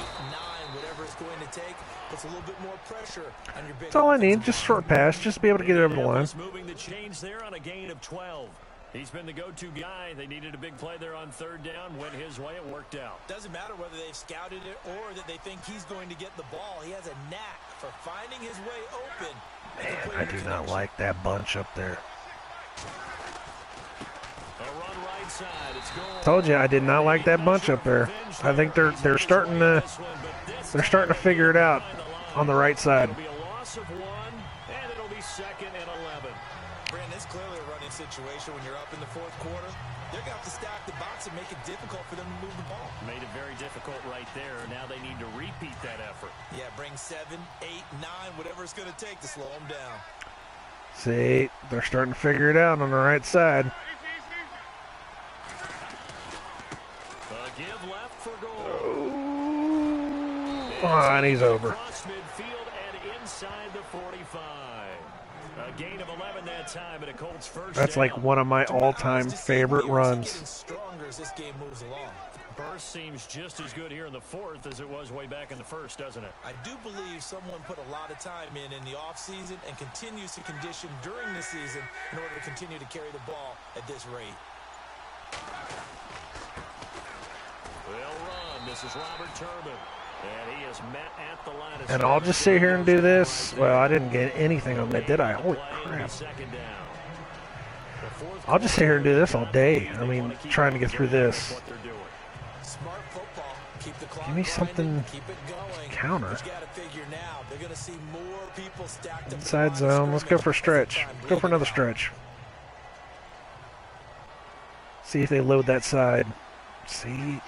whatever it's going to take, puts a little bit more pressure on your big. That's all I need, just short pass, just to be able to get it over the line. Moving the chains there on a gain of 12. He's been the go-to guy. They needed a big play there on 3rd down. Went his way. It worked out. Doesn't matter whether they've scouted it or that they think he's going to get the ball. He has a knack for finding his way open. Man, I do not like that bunch up there. run right side. It's goal. Told you I did not like that bunch up there. I think they're starting to figure it out on the right side. It'll be a loss of 1, and it'll be 2nd and 11. Brandon, it's clearly a running situation when you're up in the fourth quarter. They're going to have to stack the box and make it difficult for them to move the ball. Made it very difficult right there. Now they need to repeat that effort. Yeah, bring 7, 8, 9, whatever it's going to take to slow them down. See, they're starting to figure it out on the right side. A give left for goal. Oh, and he's over. Across midfield and inside the 45. A gain of 11 that time at a Colts first That's down. like one of my all-time favorite runs. Stronger as this game moves along. Burst seems just as good here in the fourth as it was way back in the first, doesn't it? I do believe someone put a lot of time in the offseason and continues to condition during the season in order to continue to carry the ball at this rate. They'll run. This is Robert Turbin. And he is met at the line of And I'll just sit here and do this. Well, I didn't get anything on that, did I? Holy crap. I'll just sit here and do this all day. I mean, trying to get through this. Smart football. Keep the clock Give me something grinding, keep it going. counter. But you got to figure now, they're going to see more people stacked up. Inside zone. Let's go for a stretch. Let's go for another stretch. See if they load that side. See.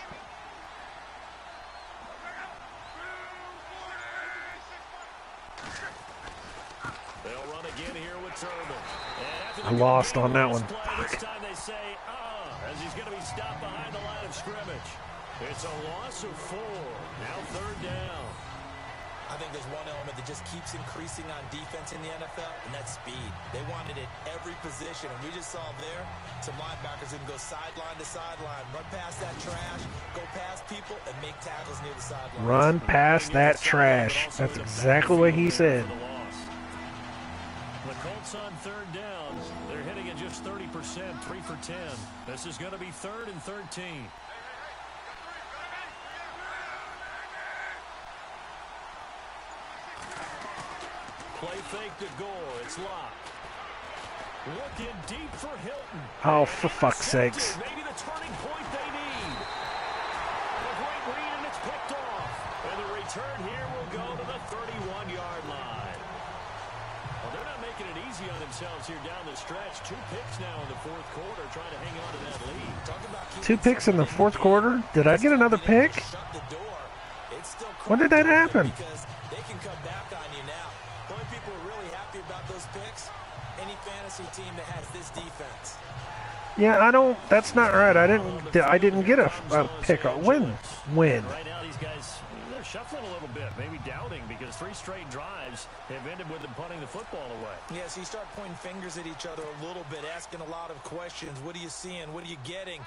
They'll run again here with Turbin. I lost on that one. This time they say, as he's going to be stopped behind the line of scrimmage. It's a loss of 4. Now 3rd down. I think there's one element that just keeps increasing on defense in the NFL, and that's speed. They want it at every position, and we just saw there some linebackers who can go sideline to sideline, run past that trash, go past people, and make tackles near the sideline. Run past that trash. That's exactly what he said. The Colts on 3rd downs. They're hitting at just 30%, 3 for 10. This is going to be 3rd and 13. Play fake to Gore. It's locked. Looking deep for Hilton. Oh, for fuck's sakes. Maybe the turning point they need. A great read, and it's picked off. And the return here will go to the 31-yard line. Well, they're not making it easy on themselves here down the stretch. 2 picks now in the fourth quarter, trying to hang on to that lead. 2 picks in the fourth quarter? Did I get another pick? When did that happen? Because they can come back on you now. The only people who are really happy about those picks, any fantasy team that has this defense. Yeah, I don't. That's not right. I didn't get a pick. When? Right now, these guys, they're shuffling a little bit, maybe doubting, because 3 straight drives have ended with them punting the football away. Yeah, so you start pointing fingers at each other a little bit, asking a lot of questions. What are you seeing? What are you getting?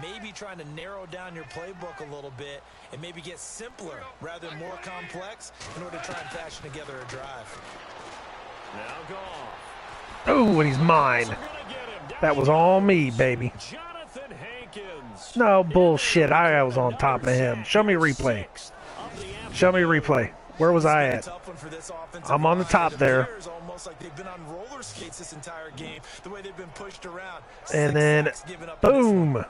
Maybe trying to narrow down your playbook a little bit and maybe get simpler rather than more complex in order to try and fashion together a drive. Now Goff. Oh, and he's mine. That was all me, baby. Jonathan Hankins. No bullshit. I was on top of him. Show me replay. Show me replay. Where was I at? I'm on the top there. Almost like they've been on roller skates this entire game, the way they've been pushed around. And then, boom.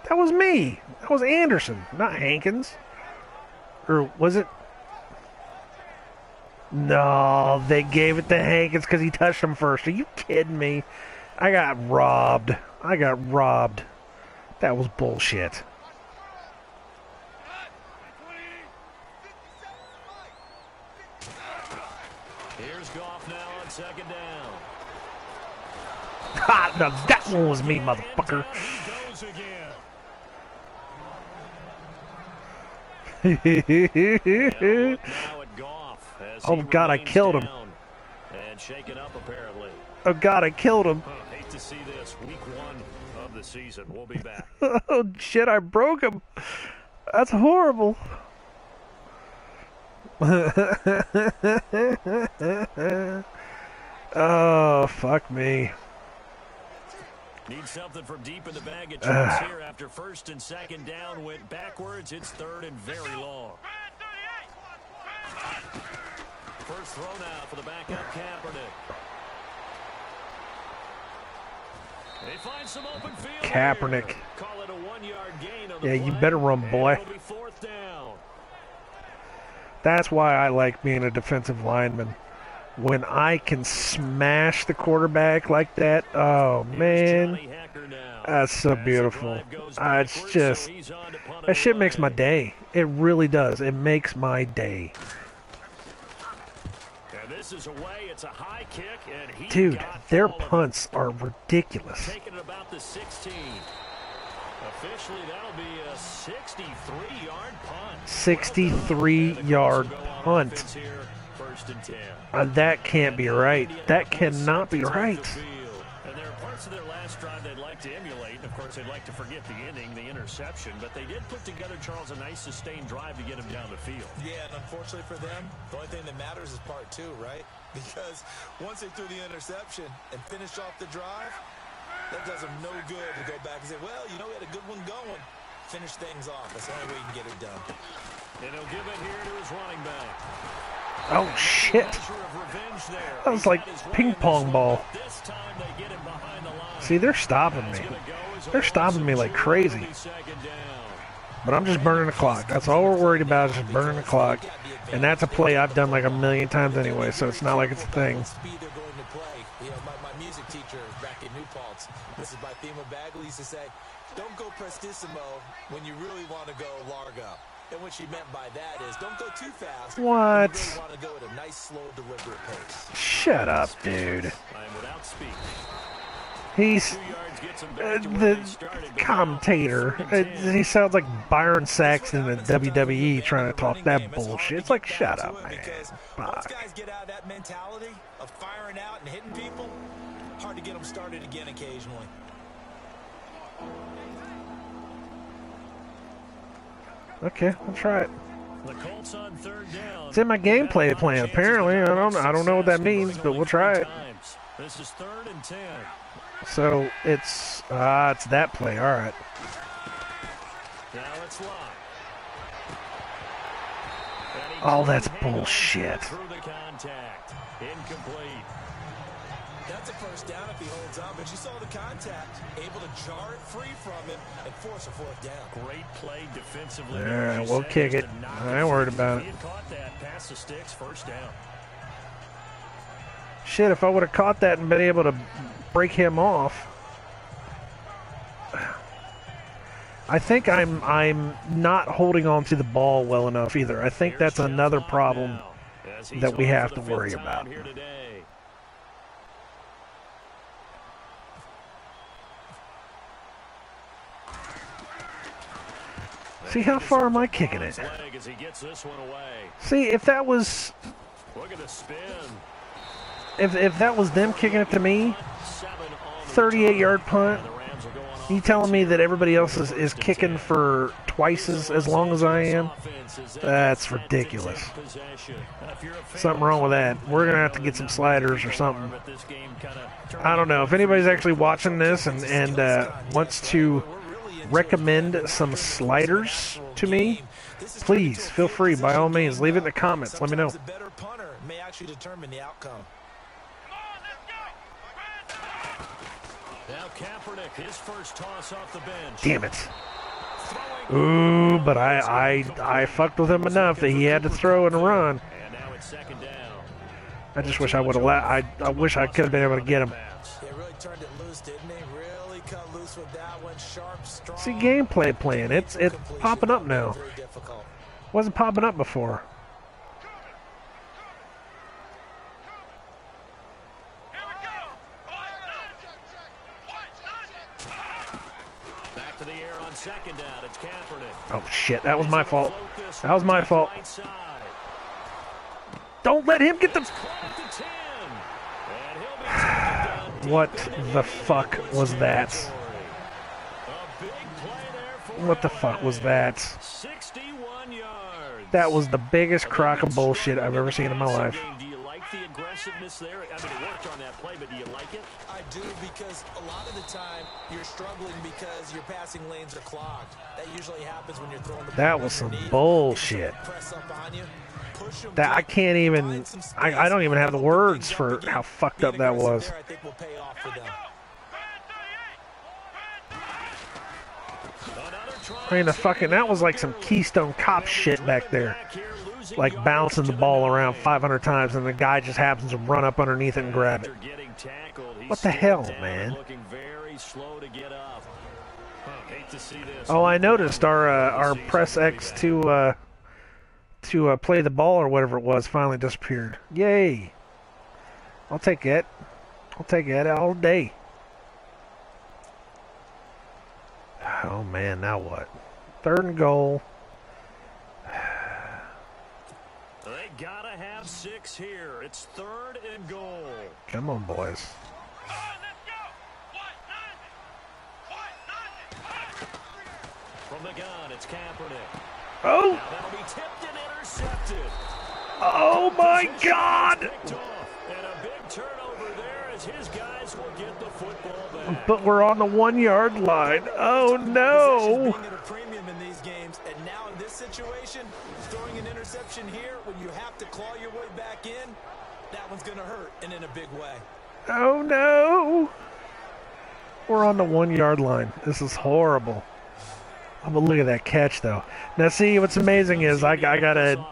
That was me. That was Anderson, not Hankins. Or was it? No, they gave it to Hankins because he touched him first. Are you kidding me? I got robbed. That was bullshit. Here's Goff now on 2nd down. Ha! Now that one was me, motherfucker. Oh God, I killed him. And shaken up apparently. Oh God, I killed him. Hate to see this. Week 1 of the season. We'll be back. Oh shit, I broke him. That's horrible. Oh, fuck me. Need something from deep in the bag of tricks here after 1st and 2nd down went backwards. It's 3rd and very long. First throw now for the backup Kaepernick. They find some open field Kaepernick. here. Call it a 1-yard gain on the Yeah, you play, better run, and boy. it'll be 4th down. That's why I like being a defensive lineman. When I can smash the quarterback like that, oh man, that's so beautiful. It's just, that shit makes my day. It really does. It makes my day. And this is away. It's a high kick, and he Dude, got their all of it. punts are ridiculous. Taking it about the 16. Officially, that'll be a 63-yard punt. 63-yard punt. Here, 1st and 10. That can't be right. That cannot be right. And there are parts of their last drive they'd like to emulate. And of course, they'd like to forget the ending, the interception. But they did put together, Charles, a nice sustained drive to get him down the field. Yeah, and unfortunately for them, the only thing that matters is part 2, right? Because once they threw the interception and finished off the drive, that does them no good to go back and say, well, you know, we had a good one going. Finish things off. That's the only way you can get it done. And he'll give it here to his running back. Oh, shit. That was like ping pong ball. See, they're stopping me. They're stopping me like crazy. But I'm just burning the clock. That's all we're worried about is just burning the clock. And that's a play I've done like a million times anyway, so it's not like it's a thing. My music teacher back in New Paltz, this is by Thema Bagley, used to say, don't go prestissimo when you really want to go largo. And what she meant by that is don't go too fast. What? You really want to go at a nice, slow, deliberate pace. Shut up, dude. I'm without speed. He's the commentator. He sounds like Byron Saxton in WWE trying to talk that bullshit. It's like, shut up, man. Once guys get out of that mentality of firing out and hitting people, hard to get them started again occasionally. Okay, I'll try it. The Colts on 3rd down. It's in my gameplay plan. Apparently, I don't know what that means, but we'll try it. This is 3rd and 10. So it's that play. All right. Now it's locked. Oh, that's bullshit. Through the contact. Incomplete. That's a 1st down if he holds on, but you saw the contact, able to jar it free from him and force a 4th down. Great play defensively. All right, we'll kick it. I ain't worried about it. He had caught that past the sticks, 1st down. Shit, if I would have caught that and been able to break him off. I think I'm not holding on to the ball well enough either. I think that's another problem that we have to worry about. See, how far am I kicking it? See, if that was... If that was them kicking it to me, 38-yard punt, you telling me that everybody else is kicking for twice as long as I am? That's ridiculous. Something wrong with that. We're going to have to get some sliders or something. I don't know. If anybody's actually watching this and wants to recommend some sliders to me, please feel free, by all means. Leave it in the comments. Let me know. Now Kaepernick, his first toss off the bench. Damn it. Ooh, but I fucked with him enough that he had to throw and run. And now it's 2nd down. I just wish I would have I wish I could have been able to get him. He really turned it loose, didn't he? Really cut loose with that one. Sharp, strong. See, gameplay plan. It's popping up now. Wasn't popping up before. Back to the air on 2nd down. It's Kaepernick. Oh shit, that was my fault. That was my fault. Don't let him get the... What the fuck was that? What the fuck was that? 61 yards. That was the biggest crock of bullshit I've ever seen in my life. Do you like the aggressiveness there? I mean, it worked on that play, but do you like it? I do, because a lot of the time you're struggling because your passing lanes are clogged. That usually happens when you're throwing the ball. That was some bullshit. Press up on you, push them That I deep, can't even... find some space, I don't even have the words pick up for the how game. fucked up Being that aggressive was. there, I think will pay off for them. I mean, that was like some Keystone Cop shit back there. Like bouncing the ball around 500 times and the guy just happens to run up underneath it and grab it. What the hell, man? Oh, I noticed our press X to play the ball or whatever it was finally disappeared. Yay! I'll take it. I'll take it all day. Oh man, now what? 3rd and goal. They gotta have 6 here. It's 3rd and goal. Come on, boys. From the gun, it's Kaepernick. Oh! Now that'll be tipped and intercepted. Oh my God! Picked off, and a big turnover there as his guys will get the football back. But we're on the 1-yard line. Oh no! Being at a premium in these games, and now in this situation, throwing an interception here when you have to claw your way back in, that one's going to hurt, and in a big way. Oh no! We're on the 1-yard line. This is horrible. Oh, but look at that catch, though. Now, see, what's amazing is I gotta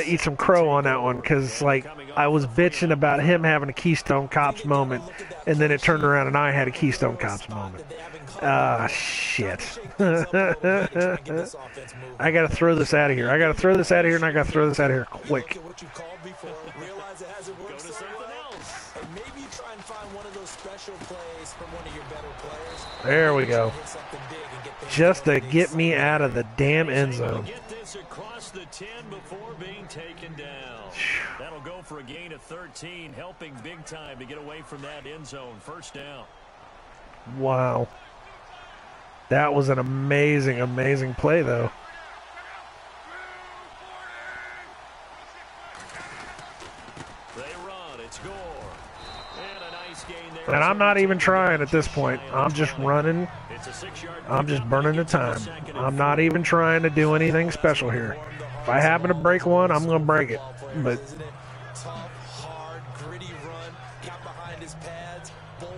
eat some crow on that one because, like, I was bitching about him having a Keystone Cops moment, and then it turned around and I had a Keystone Cops moment. Ah, shit. I gotta throw this out of here. I gotta throw this out of here, and I gotta throw this out of here quick. There we go. Just to get me out of the damn end zone. Get this across the 10 before being taken down. That'll go for a gain of 13, helping big time to get away from that end zone. 1st down. Wow. That was an amazing, amazing play, though. They run. It's Gore. And a nice gain there. And I'm not even trying at this point. I'm just running. I'm just burning the time. I'm not even trying to do anything special here. If I happen to break one, I'm going to break it. But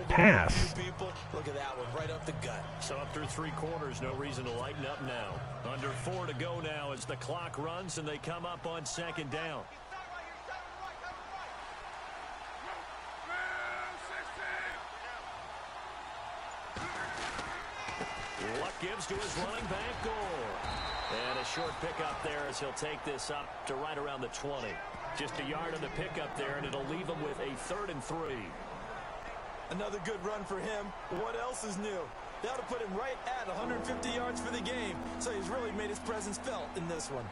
pass. Look at that one, right up the gut. So up through 3 quarters, no reason to lighten up now. Under 4 to go now as the clock runs and they come up on 2nd down. Luck gives to his running back, Gore. And a short pickup there as he'll take this up to right around the 20. Just a yard on the pickup there, and it'll leave him with a 3rd and 3. Another good run for him. What else is new? That'll put him right at 150 yards for the game. So he's really made his presence felt in this one.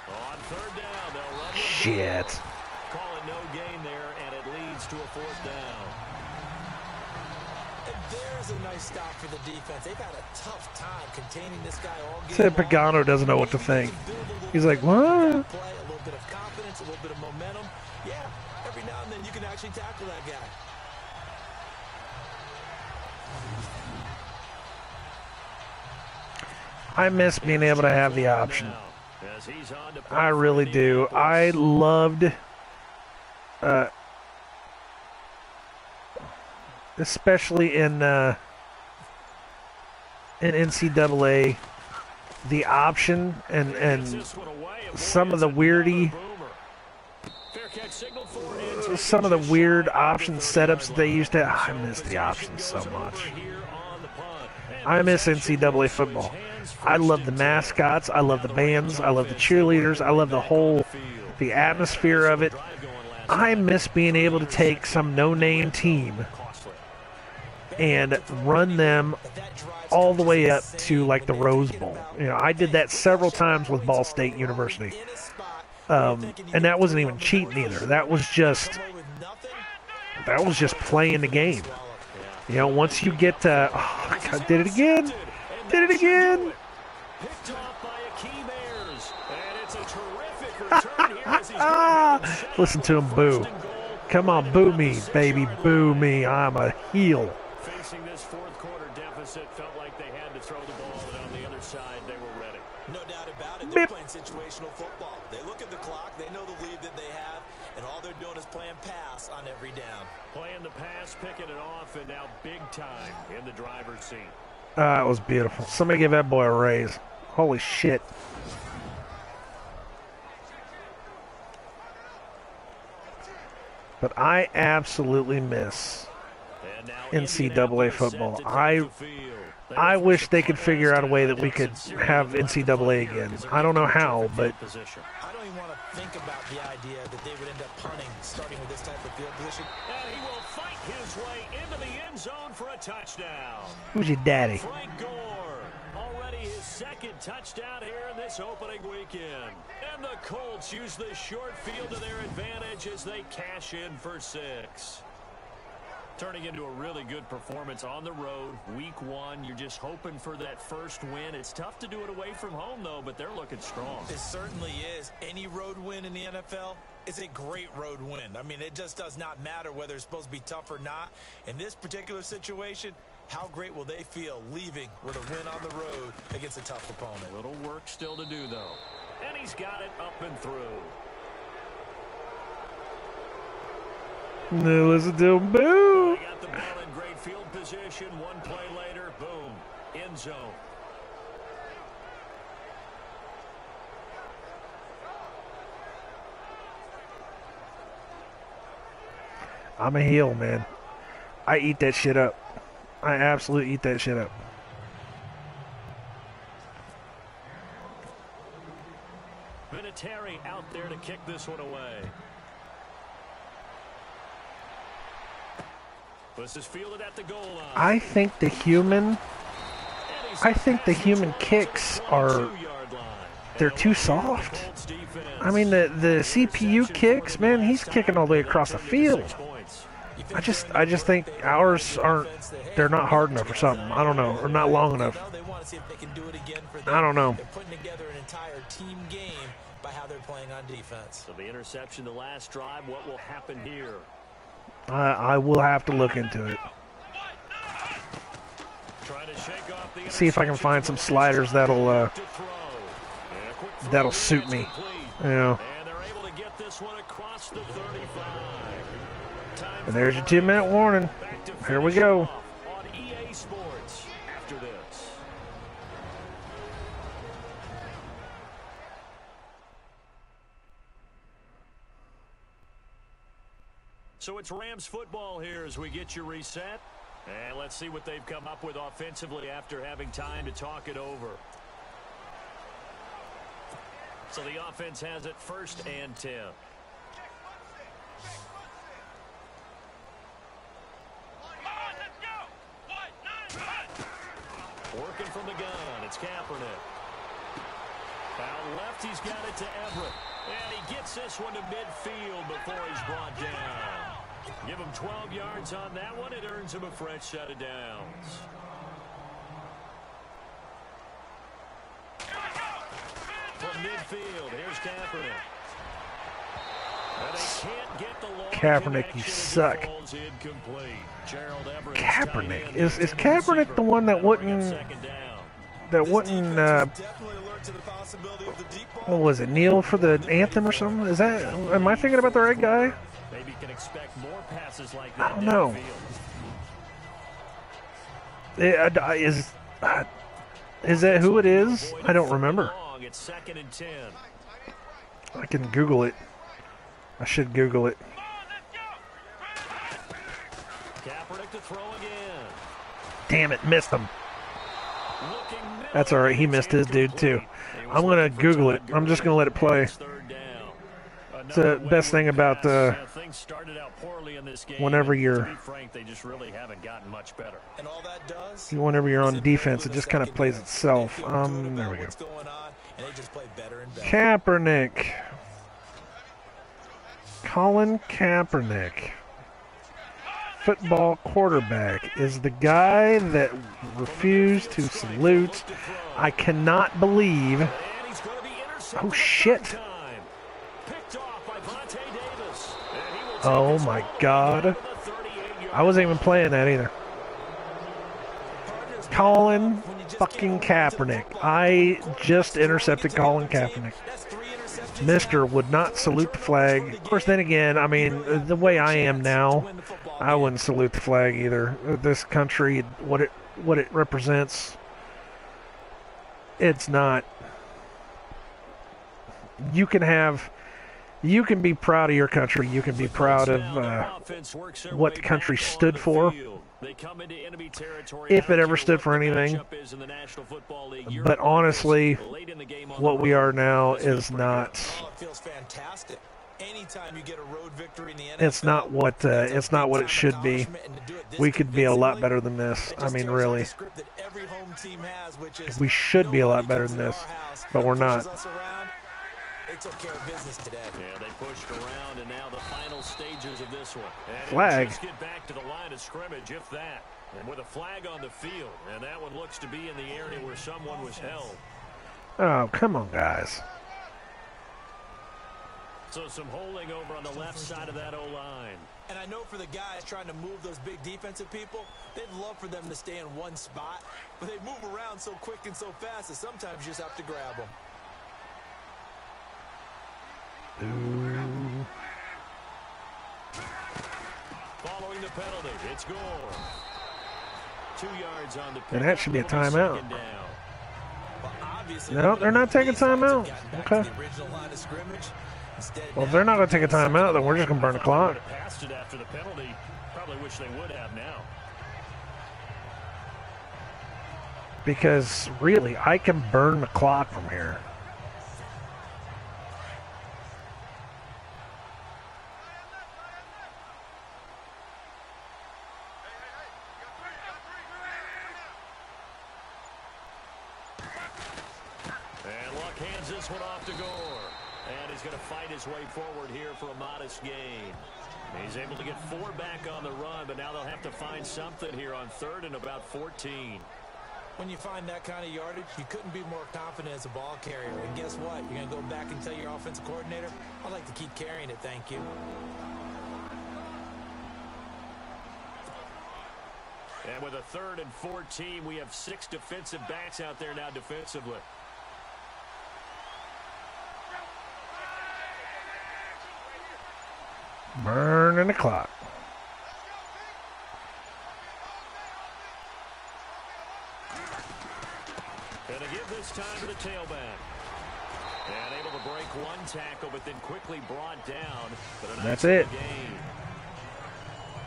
On 3rd down, they'll run. Shit. Call it no gain there, and it leads to a 4th down. And there's a nice stop for the defense. They've had a tough time containing this guy all game. Said Pagano doesn't know what to think. He's like, what? Play, a little bit of confidence, a little bit of momentum. Yeah, every now and then you can actually tackle that guy. I miss being able to have the option. I really do. I loved, especially in NCAA, the option and some of the weird option setups they used to. I miss the options so much. I miss NCAA football. I love the mascots. I love the bands. I love the cheerleaders. I love the atmosphere of it. I miss being able to take some no-name team and run them all the way up to like the Rose Bowl. You know, I did that several times with Ball State University, and that wasn't even cheating either. That was just playing the game. You know, once you get to, oh, God, did it again. Picked off by Akeem Ayers, and it's a terrific return here as he's Listen to him boo. Come on, boo me, baby, boo me. I'm a heel. Facing this fourth quarter deficit, felt like they had to throw the ball, and on the other side, they were ready. No doubt about it. They're playing situational football. They look at the clock. They know the lead that they have, and all they're doing is playing pass on every down. Playing the pass, picking it off, and now big time in the driver's seat. It was beautiful. Somebody give that boy a raise. Holy shit. But I absolutely miss NCAA football. I wish they could figure out a way that we could have NCAA again. I don't know how, but I don't even want to think about the idea that they would end up punting, starting with this type of field position. And he will fight his way into the end zone for a touchdown. who's your daddy? Frank Gore, already his second touchdown here in this opening weekend. And the Colts use the short field to their advantage as they cash in for 6. Turning into a really good performance on the road. Week 1, you're just hoping for that first win. It's tough to do it away from home, though, but they're looking strong. It certainly is. Any road win in the NFL is a great road win. I mean, it just does not matter whether it's supposed to be tough or not. In this particular situation, how great will they feel leaving with a win on the road against a tough opponent? A little work still to do, though. And he's got it up and through. No, listen to him. Boo! They got the ball in great field position. One play later, boom, end zone. I'm a heel, man. I eat that shit up. I absolutely eat that shit up. Vinatieri out there to kick this one away. This is fielded at the goal line. I think the human kicks are, they're too soft. I mean, the CPU kicks, man, he's kicking all the way across the field. I just think ours aren't, they're not hard enough or something. I don't know, or not long enough. I don't know. They're putting together an entire team game by how they're playing on defense. So the interception the last drive, what will happen here? I will have to look into it. See if I can find some sliders that'll suit me. You know. And there's your 2-minute warning. Here we go. So it's Rams football here as we get you reset. And let's see what they've come up with offensively after having time to talk it over. So the offense has it 1st and 10. Working from the gun, it's Kaepernick. Out left, he's got it to Everett. And he gets this one to midfield before he's brought down. Give him 12 yards on that one. It earns him a fresh set of downs. From midfield, here's Kaepernick. Kaepernick, you suck. Kaepernick is Kaepernick the one that wouldn't what was it, kneel for the anthem or something? Is that, am I thinking about the right guy? Maybe you can expect more passes like I that. don't know. Is that who it is? I don't remember. It's 2nd and 10. I can Google it. I should Google it. Kaepernick to throw again. Damn it, missed him. That's all right. He missed his dude too. I'm gonna Google it. I'm just gonna let it play. It's the best thing about whenever you're on defense, it just kind of plays itself. There we go. Kaepernick. Colin Kaepernick, football quarterback, is the guy that refused to salute. I cannot believe. Oh, shit. Oh my God. I wasn't even playing that either. Colin fucking Kaepernick. I just intercepted Colin Kaepernick. Mister would not salute the flag. Of course, then again, I mean, the way I am now, I wouldn't salute the flag either. This country, what it represents, it's not. You can be proud of your country. You can be proud of what the country stood for, if it ever stood for anything. But honestly, what we are now is not. It's not what it should be. We could be a lot better than this. I mean, really, we should be a lot better than this, but we're not. They took care of business today. Yeah, they pushed around, and now the final stages of this one. And flag. Just get back to the line of scrimmage, if that. And with a flag on the field, and that one looks to be in the area where someone was held. Oh, come on, guys. So some holding over on the left side of that O-line. And I know for the guys trying to move those big defensive people, they'd love for them to stay in one spot, but they move around so quick and so fast that sometimes you just have to grab them. Ooh. Following the penalty, it's Gore. 2 yards on the penalty. And that should be a timeout. Well, No, they're not taking timeout. Okay. Well, if they're not going to take a timeout, then we're just going to burn the clock. Passed it after the penalty. Probably wish they would have now. Because, really, I can burn the clock from here. This one off to Gore. And he's going to fight his way forward here for a modest gain. He's able to get 4 back on the run, but now they'll have to find something here on 3rd and about 14. When you find that kind of yardage, you couldn't be more confident as a ball carrier. And guess what? You're going to go back and tell your offensive coordinator, I'd like to keep carrying it, thank you. And with a 3rd and 14, we have 6 defensive backs out there now defensively. Burning the clock. Going to give this time to the tailback. And able to break 1 tackle, but then quickly brought down. But That's it. Game.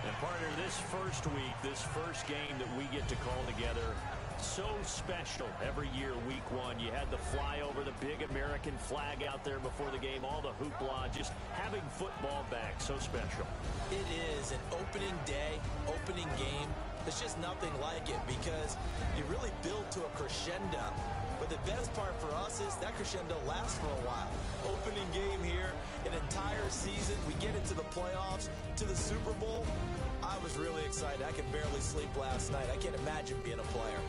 And partner, this first week, this first game that we get to call together, so special every year, week 1. You had the flyover, the big American flag out there before the game, all the hoopla, just having football back, so special. It is an opening day, opening game. There's just nothing like it because you really build to a crescendo. But the best part for us is that crescendo lasts for a while. Opening game here, an entire season. We get into the playoffs, to the Super Bowl. I was really excited. I could barely sleep last night. I can't imagine being a player.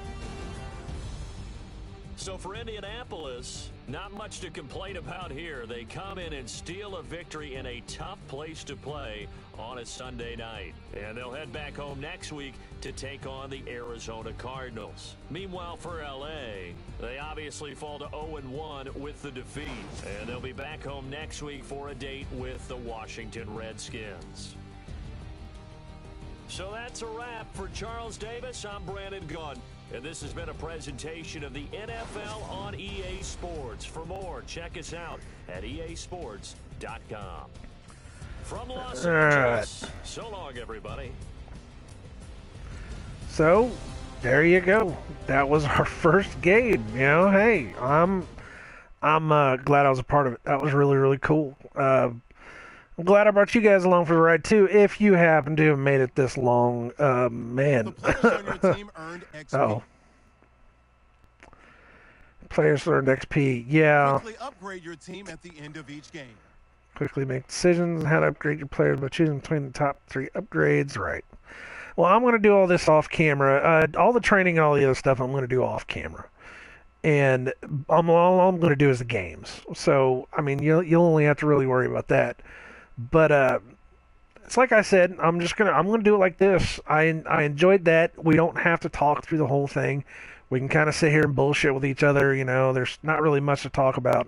So for Indianapolis, not much to complain about here. They come in and steal a victory in a tough place to play on a Sunday night. And they'll head back home next week to take on the Arizona Cardinals. Meanwhile, for LA, they obviously fall to 0-1 with the defeat. And they'll be back home next week for a date with the Washington Redskins. So that's a wrap for Charles Davis. I'm Brandon Gunn. And this has been a presentation of the NFL on EA Sports. For more, check us out at easports.com. From Los Angeles, so long, everybody. So, there you go. That was our first game. You know, hey, I'm glad I was a part of it. That was really, really cool. I'm glad I brought you guys along for the ride, too. If you happen to have made it this long, man. The players on your team earned XP. Oh. Players earned XP. Yeah. Quickly upgrade your team at the end of each game. Quickly make decisions on how to upgrade your players by choosing between the top 3 upgrades. Right. Well, I'm going to do all this off camera. All the training and all the other stuff I'm going to do off camera. And all I'm going to do is the games. So, I mean, you'll only have to really worry about that. But it's like I said, I'm gonna do it like this. I enjoyed that. We don't have to talk through the whole thing. We can kind of sit here and bullshit with each other. There's not really much to talk about.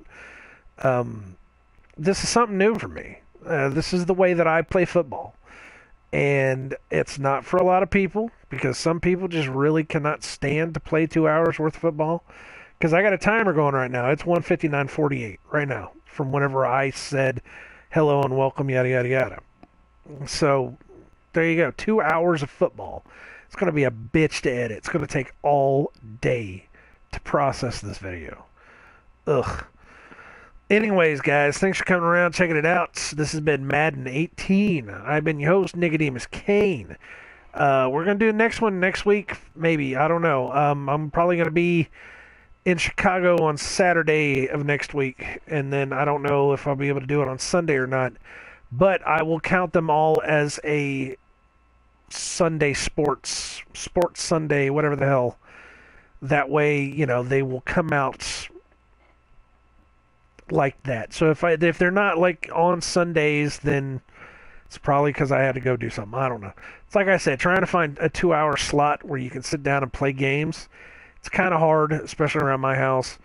This is something new for me. This is the way that I play football. And it's not for a lot of people, because some people just really cannot stand to play 2 hours worth of football. Because I got a timer going right now. It's 1:59:48 right now from whenever I said hello and welcome, yada, yada, yada. So there you go. 2 hours of football. It's going to be a bitch to edit. It's going to take all day to process this video. Ugh. Anyways, guys, thanks for coming around, checking it out. This has been Madden 18. I've been your host, Nicodemus-Cain. We're going to do the next one next week, maybe. I don't know. I'm probably going to be in Chicago on Saturday of next week, and then I don't know if I'll be able to do it on Sunday or not. But I will count them all as a Sunday sports Sunday, whatever the hell. That way, they will come out like that. So if they're not like on Sundays, then it's probably because I had to go do something. I don't know. It's like I said, trying to find a 2-hour slot where you can sit down and play games. It's kind of hard, especially around my house.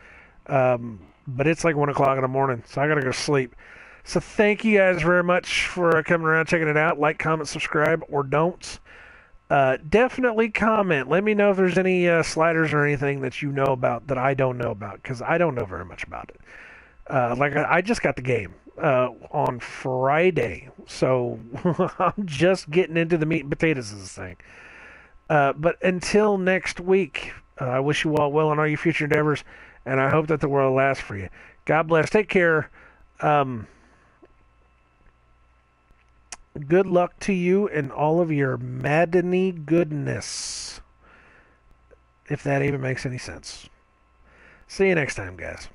But it's like 1 o'clock in the morning, so I gotta go sleep. So thank you guys very much for coming around, checking it out. Like, comment, subscribe, or don't. Definitely comment. Let me know if there's any sliders or anything that you know about that I don't know about, because I don't know very much about it. I just got the game on Friday, so I'm just getting into the meat and potatoes of this thing. But until next week, I wish you all well in all your future endeavors, and I hope that the world lasts for you. God bless. Take care. Good luck to you and all of your Madden-y goodness, if that even makes any sense. See you next time, guys.